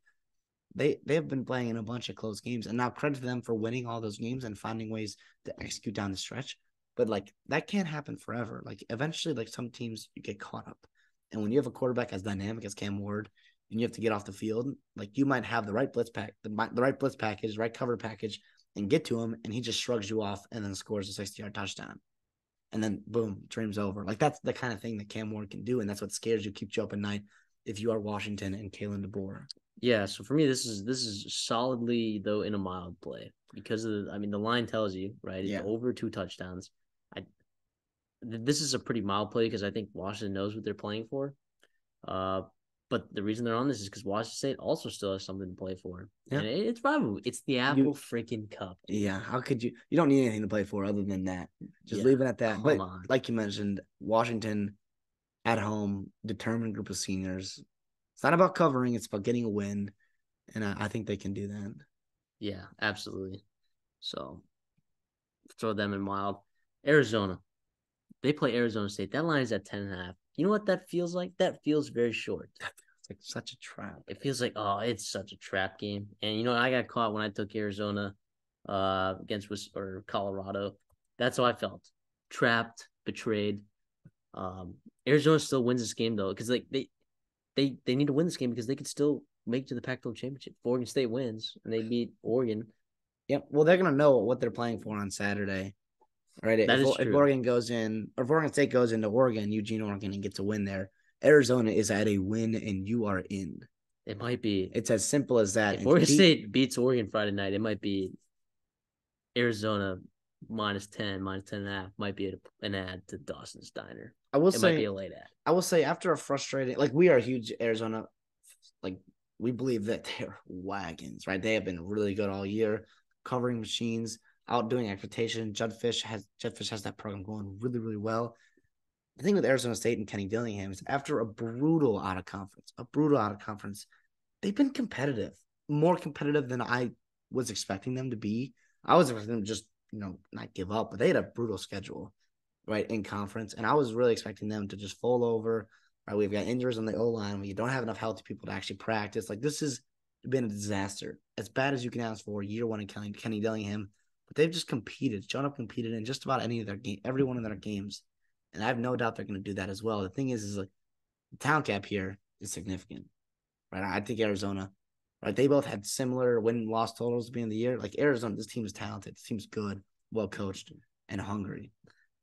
Speaker 2: they have been playing in a bunch of close games, and now credit to them for winning all those games and finding ways to execute down the stretch. But like that can't happen forever. Like eventually, like some teams you get caught up. And when you have a quarterback as dynamic as Cam Ward and you have to get off the field, like you might have the right blitz package, right cover package, and get to him, and he just shrugs you off and then scores a 60-yard touchdown. And then, boom, dream's over. Like that's the kind of thing that Cam Ward can do, and that's what scares you, keeps you up at night if you are Washington and Kalen DeBoer.
Speaker 1: Yeah, so for me, this is solidly, though, in a mild play because the line tells you, right? It's over 2 touchdowns. This is a pretty mild play because I think Washington knows what they're playing for. But the reason they're on this is because Washington State also still has something to play for. Yeah. And it's rivalry. It's the Apple freaking Cup.
Speaker 2: Yeah. How could you? You don't need anything to play for other than that. Just leave it at that. But like you mentioned, Washington at home, determined group of seniors. It's not about covering. It's about getting a win. And I think they can do that.
Speaker 1: Yeah, absolutely. So throw them in mild. Arizona. They play Arizona State. That line is at 10.5. You know what that feels like? That feels very short.
Speaker 2: It's like such a trap.
Speaker 1: It feels like, it's such a trap game. And, I got caught when I took Arizona against Colorado. That's how I felt. trapped, betrayed. Arizona still wins this game though, because like they need to win this game because they could still make it to the Pac-12 championship. If Oregon State wins and they beat Oregon.
Speaker 2: Yep. Well, they're gonna know what they're playing for on Saturday. Right.
Speaker 1: That is
Speaker 2: If
Speaker 1: true.
Speaker 2: Oregon goes in, or if Oregon State goes into Oregon, Eugene, Oregon, and gets a win there, Arizona is at a win and you are in.
Speaker 1: It might be.
Speaker 2: It's as simple as that.
Speaker 1: If Oregon State beats Oregon Friday night, it might be Arizona -10, -10.5. Might be an ad to Dawson's Diner.
Speaker 2: I will
Speaker 1: it
Speaker 2: say,
Speaker 1: might be a late ad.
Speaker 2: I will say after a frustrating, like we are huge Arizona, like we believe that they're wagons, right? They have been really good all year, covering machines, outdoing expectation. Judd Fish has that program going really, really well. The thing with Arizona State and Kenny Dillingham is after a brutal out of conference, they've been competitive, more competitive than I was expecting them to be. I was expecting them to just, not give up, but they had a brutal schedule, right, in conference. And I was really expecting them to just fall over. Right, we've got injuries on the O-line. We don't have enough healthy people to actually practice. Like, this has been a disaster. As bad as you can ask for year one in Kenny Dillingham. But they've just shown up competed in just about every one of their games. And I have no doubt they're going to do that as well. The thing is like the talent gap here is significant, right? I think Arizona, right? They both had similar win-loss totals at the beginning of the year. Like Arizona, this team is talented. This team's good, well-coached, and hungry.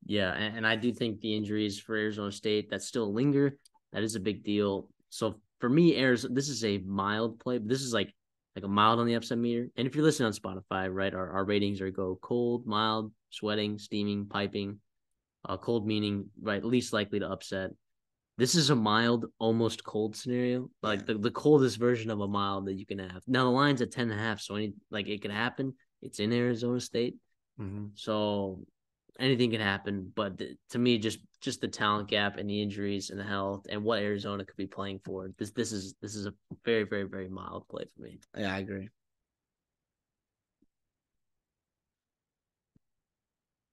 Speaker 1: Yeah, and I do think the injuries for Arizona State that still linger, that is a big deal. So for me, Arizona, this is a mild play, but this is like a mild on the upset meter. And if you're listening on Spotify, right, our ratings are go cold, mild, sweating, steaming, piping. Cold meaning, right, least likely to upset. This is a mild, almost cold scenario, like the coldest version of a mild that you can have. Now the line's at 10.5, so it can happen. It's in Arizona State, so anything can happen. But to me, just the talent gap and the injuries and the health and what Arizona could be playing for, this is a very, very, very mild play for me.
Speaker 2: Yeah, I agree.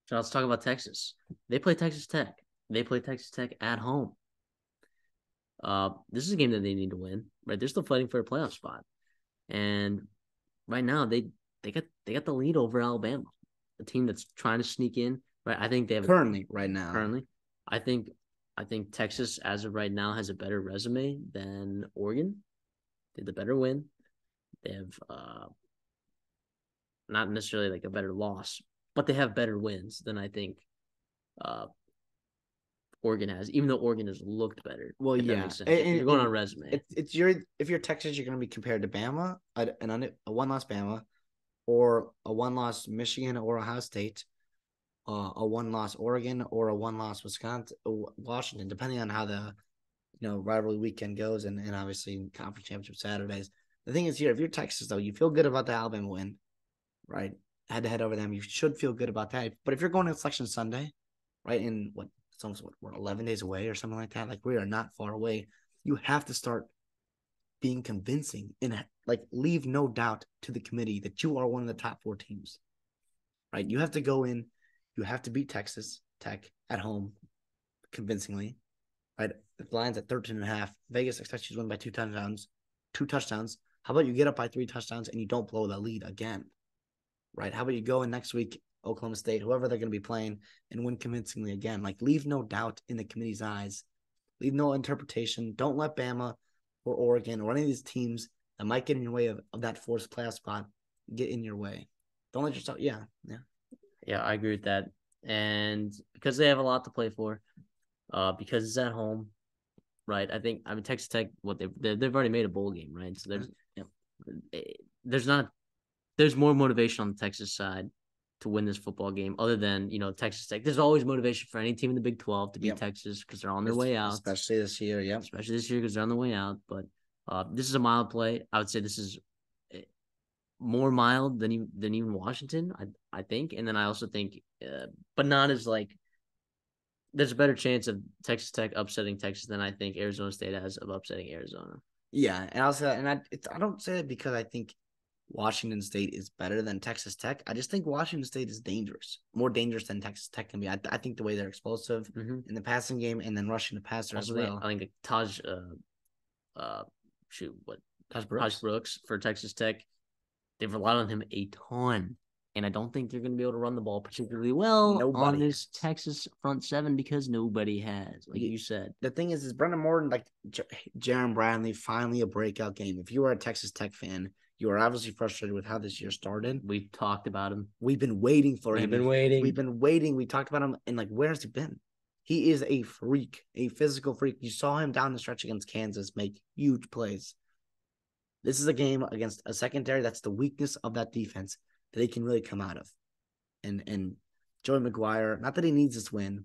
Speaker 1: So let's talk about Texas. They play Texas Tech. They play Texas Tech at home. This is a game that they need to win, right? They're still fighting for a playoff spot, and right now they got the lead over Alabama, a team that's trying to sneak in. Right, I think they have
Speaker 2: currently right now.
Speaker 1: Currently, I think Texas as of right now has a better resume than Oregon. Did the better win. They have not necessarily like a better loss, but they have better wins than I think Oregon has, even though Oregon has looked better.
Speaker 2: Well, yeah,
Speaker 1: you're going on resume.
Speaker 2: If you're Texas, you're going to be compared to Bama, a one-loss Bama, or a one-loss Michigan or Ohio State, a one-loss Oregon, or a one-loss Washington, depending on how the rivalry weekend goes, and obviously conference championship Saturdays. The thing is here, if you're Texas though, you feel good about the Alabama win, right? Head to head over them, you should feel good about that. But if you're going to Selection Sunday, right, in it's almost we're 11 days away or something like that. Like we are not far away. You have to start being convincing and leave no doubt to the committee that you are one of the top 4 teams, right? You have to go in. You have to beat Texas Tech at home convincingly, right? The line's at 13.5. Vegas expects you to win by 2 touchdowns. 2 touchdowns. How about you get up by 3 touchdowns and you don't blow the lead again, right? How about you go in next week, Oklahoma State, whoever they're going to be playing, and win convincingly again. Like, leave no doubt in the committee's eyes. Leave no interpretation. Don't let Bama or Oregon or any of these teams that might get in your way of that forced playoff spot get in your way. Don't let yourself. Yeah,
Speaker 1: I agree with that. And because they have a lot to play for, because it's at home, right? Texas Tech, they've already made a bowl game, right? So there's more motivation on the Texas side to win this football game, other than Texas Tech. There's always motivation for any team in the Big 12 to beat Texas because they're on their way out,
Speaker 2: especially this year. Yeah,
Speaker 1: especially this year because they're on their way out. But this is a mild play. I would say this is more mild than even Washington. I think, and then I also think, but not as there's a better chance of Texas Tech upsetting Texas than I think Arizona State has of upsetting Arizona.
Speaker 2: Yeah, and I'll say that, and I don't say that because I think Washington State is better than Texas Tech. I just think Washington State is dangerous, more dangerous than Texas Tech can be. I think the way they're explosive in the passing game and then rushing the passer as well.
Speaker 1: I think Taj Brooks for Texas Tech, they've relied on him a ton. And I don't think they're going to be able to run the ball particularly well on this Texas front seven because nobody has, like you said.
Speaker 2: The thing is Brendan Morton, like Jaron Bradley, finally a breakout game. If you are a Texas Tech fan, you are obviously frustrated with how this year started.
Speaker 1: We've talked about him.
Speaker 2: We've been waiting for him.
Speaker 1: We've
Speaker 2: been waiting. We talked about him, and like, where has he been? He is a freak, a physical freak. You saw him down the stretch against Kansas make huge plays. This is a game against a secondary that's the weakness of that defense that he can really come out of. And Joey McGuire, not that he needs this win,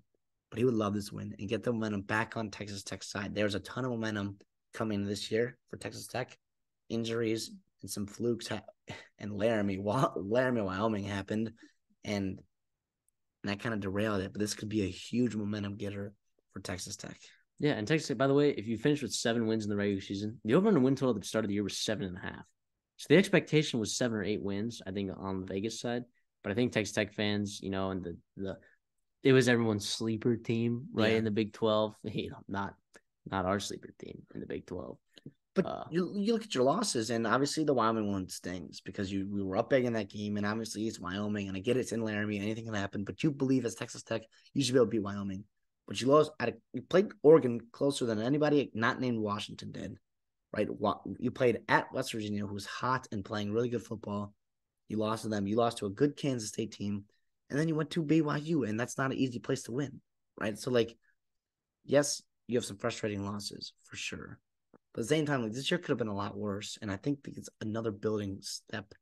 Speaker 2: but he would love this win and get the momentum back on Texas Tech's side. There's a ton of momentum coming this year for Texas Tech. Injuries and some flukes and Laramie, Wyoming happened, and that kind of derailed it. But this could be a huge momentum getter for Texas Tech.
Speaker 1: Yeah, and Texas Tech, by the way, if you finish with 7 wins in the regular season, the over and win total at the start of the year was 7.5. So the expectation was 7 or 8 wins, I think, on the Vegas side. But I think Texas Tech fans, and it was everyone's sleeper team, right, in the Big 12. Not our sleeper team in the Big 12.
Speaker 2: But you look at your losses, and obviously the Wyoming one stings because we were up big in that game, and obviously it's Wyoming, and I get it's in Laramie, anything can happen. But you believe as Texas Tech, you should be able to beat Wyoming. But you lost you played Oregon closer than anybody not named Washington did, right? You played at West Virginia, who's hot and playing really good football. You lost to them. You lost to a good Kansas State team, and then you went to BYU, and that's not an easy place to win, right? So, like, yes, you have some frustrating losses for sure. But at the same time, like, this year could have been a lot worse, and I think it's another building step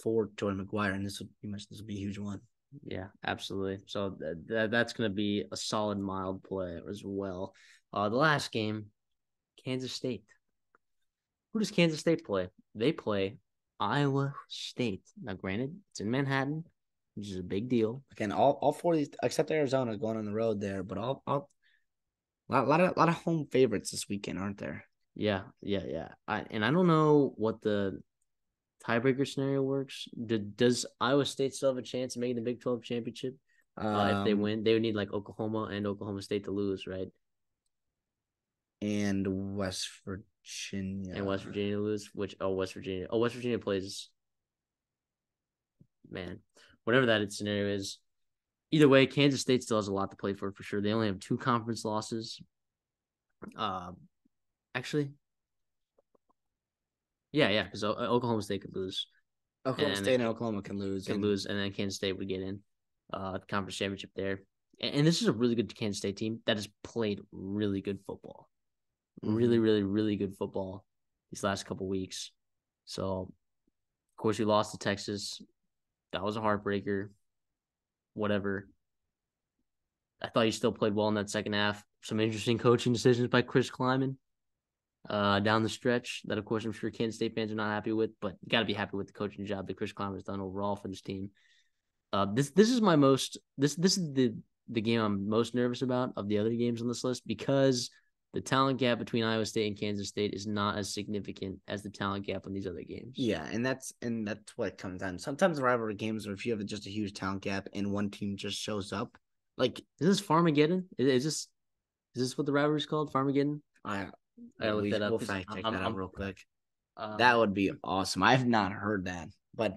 Speaker 2: for Jordan McGuire, and you mentioned this would be a huge one.
Speaker 1: Yeah, absolutely. So that's going to be a solid mild play as well. The last game, Kansas State. Who does Kansas State play? They play Iowa State. Now, granted, it's in Manhattan, which is a big deal.
Speaker 2: Again, all 4 of these, except Arizona, going on the road there, but a lot of home favorites this weekend, aren't there?
Speaker 1: Yeah. I don't know what the tiebreaker scenario works. Does Iowa State still have a chance of making the Big 12 championship? If they win, they would need like Oklahoma and Oklahoma State to lose, right?
Speaker 2: And West Virginia.
Speaker 1: West Virginia lose, West Virginia plays, man, whatever that scenario is. Either way, Kansas State still has a lot to play for sure. They only have 2 conference losses. Actually, yeah, because Oklahoma State could lose.
Speaker 2: Oklahoma State and Oklahoma can lose,
Speaker 1: and then Kansas State would get in the conference championship there. And this is a really good Kansas State team that has played really good football. Really, really, really good football these last couple weeks. So, of course, we lost to Texas. That was a heartbreaker. Whatever. I thought you still played well in that second half. Some interesting coaching decisions by Chris Kleiman down the stretch that, of course, I'm sure Kansas State fans are not happy with, but you got to be happy with the coaching job that Chris Kleiman has done overall for this team. This is my most – this is the game I'm most nervous about of the other games on this list because the talent gap between Iowa State and Kansas State is not as significant as the talent gap on these other games.
Speaker 2: Yeah, and that's what it comes down. Sometimes the rivalry games are if you have just a huge talent gap and one team just shows up. Like,
Speaker 1: is this Farmageddon? Is this what the rivalry is called? Farmageddon?
Speaker 2: I look that up. We'll fact check that out real quick. That would be awesome. I have not heard that, but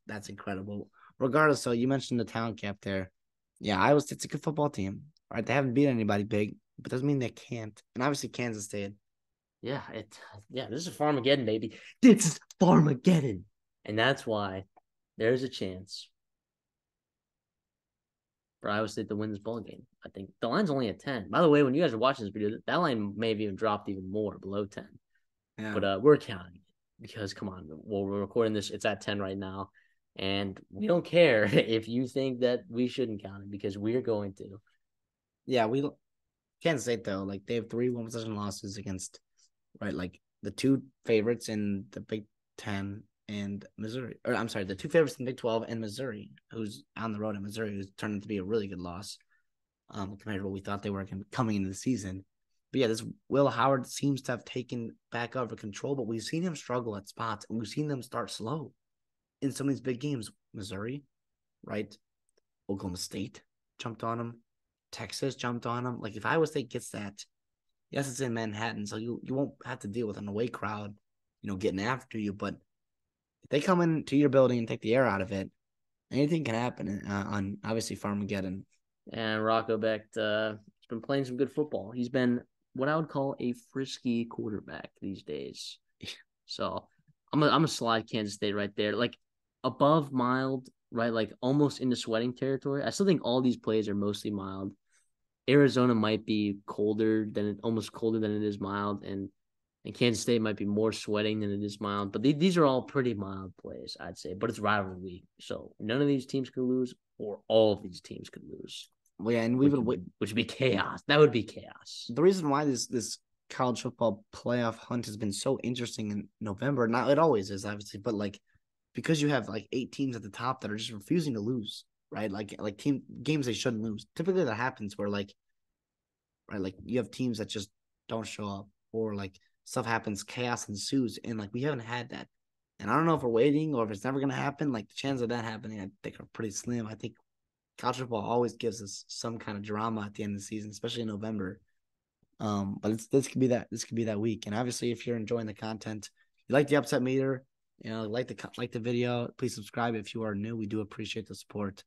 Speaker 2: that's incredible. Regardless, so you mentioned the talent gap there. Yeah, Iowa State's a good football team. Right, they haven't beat anybody big, but doesn't mean they can't. And obviously, Kansas State.
Speaker 1: Yeah, this is Farmageddon, baby. This is Farmageddon, and that's why there's a chance for Iowa State to win this ball game. I think the line's only at 10. By the way, when you guys are watching this video, that line may have even dropped even more below 10. Yeah. But we're counting it because, come on, we're recording this. It's at 10 right now. And we don't care if you think that we shouldn't count it because we're going to.
Speaker 2: Yeah, Kansas State, though, like they have 3 one-possession losses against, right, like the 2 favorites in the Big 10 and Missouri. Or I'm sorry, the 2 favorites in the Big 12 and Missouri, who's on the road in Missouri, who's turned out to be a really good loss compared to what we thought they were coming into the season. But yeah, this Will Howard seems to have taken back over control, but we've seen him struggle at spots, and we've seen them start slow in some of these big games. Missouri, right? Oklahoma State jumped on him. Texas jumped on him. Like, if Iowa State gets that, yes, it's in Manhattan, so you won't have to deal with an away crowd, getting after you. But if they come into your building and take the air out of it, Anything can happen on obviously Farmageddon.
Speaker 1: And Rocco Becht has been playing some good football. He's been what I would call a frisky quarterback these days. So I'm a slide Kansas State right there, like above mild, right? Like almost into sweating territory. I still think all these plays are mostly mild. Arizona might be almost colder than it is mild, and Kansas State might be more sweating than it is mild. But these are all pretty mild plays, I'd say. But it's rivalry week, so none of these teams could lose, or all of these teams could lose.
Speaker 2: Well, yeah, and
Speaker 1: which would be chaos. That would be chaos.
Speaker 2: The reason why this college football playoff hunt has been so interesting in November, now it always is obviously, but like because you have like 8 teams at the top that are just refusing to lose, right? Like team games they shouldn't lose. Typically that happens where like right, like you have teams that just don't show up or like stuff happens, chaos ensues, and like we haven't had that. And I don't know if we're waiting or if it's never gonna happen. Like the chances of that happening, I think are pretty slim. I think college football always gives us some kind of drama at the end of the season, especially in November. But this could be that week. And obviously, if you're enjoying the content, you like the upset meter, like the video, please subscribe if you are new. We do appreciate the support.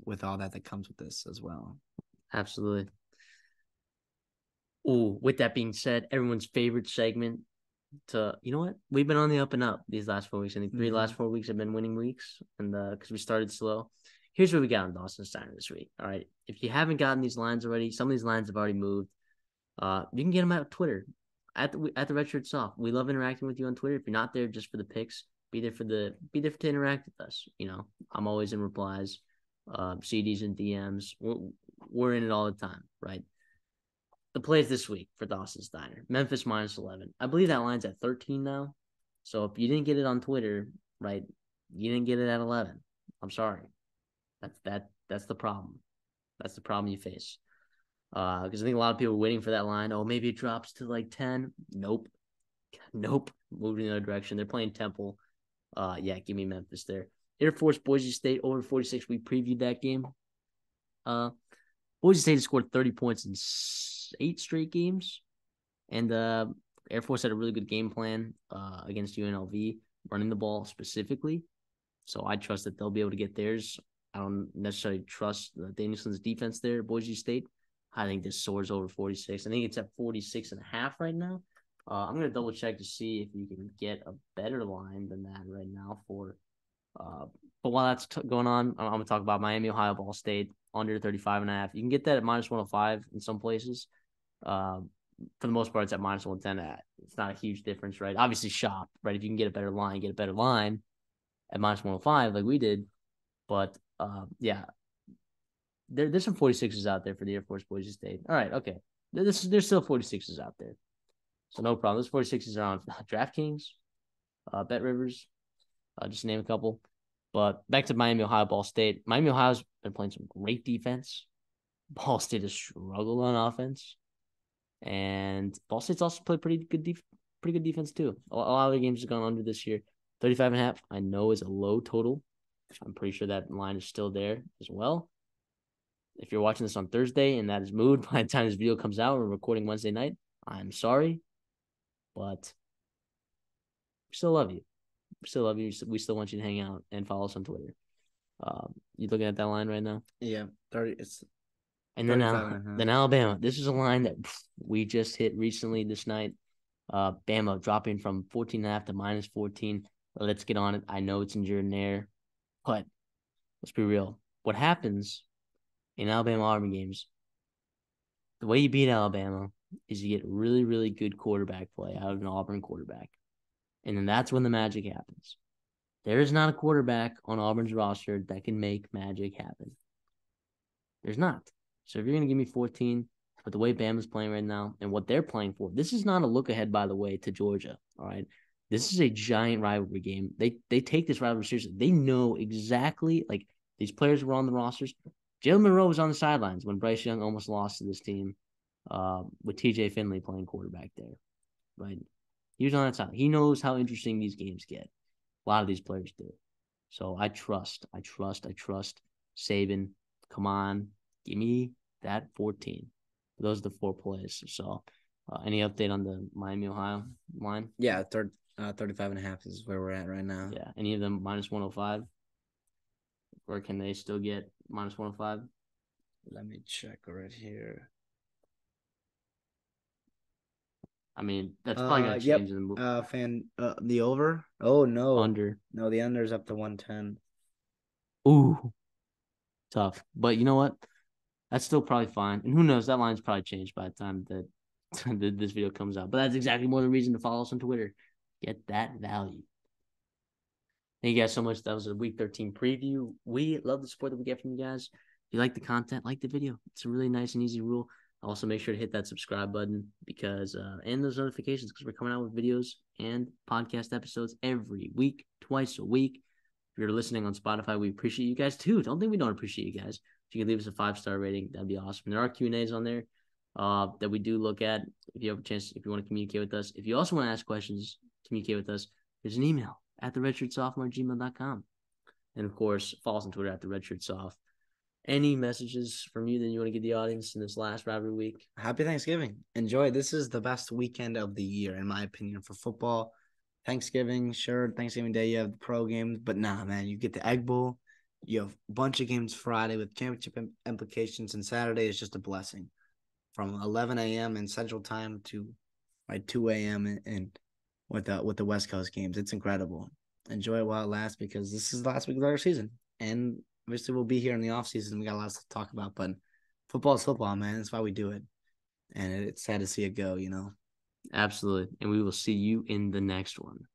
Speaker 2: With all that comes with this as well.
Speaker 1: Absolutely. Oh, with that being said, everyone's favorite segment. You know what? We've been on the up and up these last 4 weeks. I think last 4 weeks have been winning weeks, and because we started slow. Here's what we got on Dawson Steiner this week. All right, if you haven't gotten these lines already, some of these lines have already moved. You can get them at Twitter at the Red Shirt Soft. We love interacting with you on Twitter. If you're not there just for the picks, be there to interact with us. I'm always in replies, CDs and DMs. We're in it all the time, right? The plays this week for Dawson Steiner. Memphis -11. I believe that line's at 13 now. So if you didn't get it on Twitter, right, you didn't get it at 11. I'm sorry. That's the problem. That's the problem you face. Because I think a lot of people are waiting for that line. Oh, maybe it drops to like 10. Nope. Moving in the other direction. They're playing Temple. Yeah, give me Memphis there. Air Force Boise State over 46. We previewed that game. Boise State has scored 30 points in 8 straight games. And Air Force had a really good game plan against UNLV, running the ball specifically. So I trust that they'll be able to get theirs. I don't necessarily trust Danielson's defense there, Boise State. I think this soars over 46. I think it's at 46.5 right now. I'm going to double check to see if you can get a better line than that right now but while that's going on, I'm going to talk about Miami, Ohio, Ball State, under 35.5. You can get that at -105 in some places. For the most part, it's at -110. It's not a huge difference, right? Obviously, shop, right? If you can get a better line at -105 like we did. But, yeah, there's some 46s out there for the Air Force Boise State. All right, okay. There's still 46s out there. So no problem. Those 46s are on DraftKings, Bet Rivers, just to name a couple. But back to Miami, Ohio, Ball State. Miami, Ohio's been playing some great defense. Ball State has struggled on offense. And Ball State's also played pretty good defense too. A lot of the games have gone under this year. 35.5, I know, is a low total. I'm pretty sure that line is still there as well. If you're watching this on Thursday and that is moved by the time this video comes out, we're recording Wednesday night, I'm sorry. But we still love you. We still love you. We still want you to hang out and follow us on Twitter. You looking at that line right now?
Speaker 2: Yeah, 30. It's
Speaker 1: and then Alabama. This is a line that we just hit recently this night. Bama dropping from 14.5 to -14. Let's get on it. I know it's in Jordan Air, but let's be real. What happens in Alabama-Auburn games, the way you beat Alabama is you get really, really good quarterback play out of an Auburn quarterback. And then that's when the magic happens. There is not a quarterback on Auburn's roster that can make magic happen. There's not. So if you're going to give me 14, but the way Bama's playing right now and what they're playing for, this is not a look ahead, by the way, to Georgia. All right. This is a giant rivalry game. They take this rivalry seriously. They know exactly, like, these players were on the rosters. Jalen Monroe was on the sidelines when Bryce Young almost lost to this team with TJ Finley playing quarterback there. Right. He was on that side. He knows how interesting these games get. A lot of these players do. So I trust Saban. Come on. Give me that 14. Those are the 4 plays. So any update on the Miami, Ohio line?
Speaker 2: Yeah, 35.5 is where we're at right now.
Speaker 1: Yeah. Any of them -105? or can they still get -105?
Speaker 2: Let me check right here.
Speaker 1: I mean, that's probably gonna
Speaker 2: Yep.
Speaker 1: change in the
Speaker 2: The over. Oh no,
Speaker 1: under.
Speaker 2: no, the under's up to 110.
Speaker 1: Ooh, tough. But you know what? That's still probably fine. And who knows? That line's probably changed by the time that this video comes out. But that's exactly more the reason to follow us on Twitter. Get that value. Thank you guys so much. That was a Week 13 preview. We love the support that we get from you guys. If you like the content, like the video. It's a really nice and easy rule. Also, make sure to hit that subscribe button because and those notifications because we're coming out with videos and podcast episodes every week, twice a week. If you're listening on Spotify, we appreciate you guys too. Don't think we don't appreciate you guys. If you can leave us a 5-star rating, that'd be awesome. There are Q&As on there that we do look at. If you have a chance, if you want to communicate with us, if you also want to ask questions, communicate with us. There's an email at theredshirtsophomore@gmail.com. And of course, follow us on Twitter at theredshirtsoph. Any messages from you that you want to give the audience in this last rivalry week?
Speaker 2: Happy Thanksgiving. Enjoy. This is the best weekend of the year, in my opinion, for football. Thanksgiving, sure, Thanksgiving Day, you have the pro games, but nah, man, you get the Egg Bowl. You have a bunch of games Friday with championship implications, and Saturday is just a blessing. From 11 a.m. in Central Time to 2 a.m. and with the West Coast games. It's incredible. Enjoy it while it lasts because this is the last week of our season. And obviously we'll be here in the off season. We got a lot to talk about, but football is football, man. That's why we do it. And it's sad to see it go,
Speaker 1: Absolutely. And we will see you in the next one.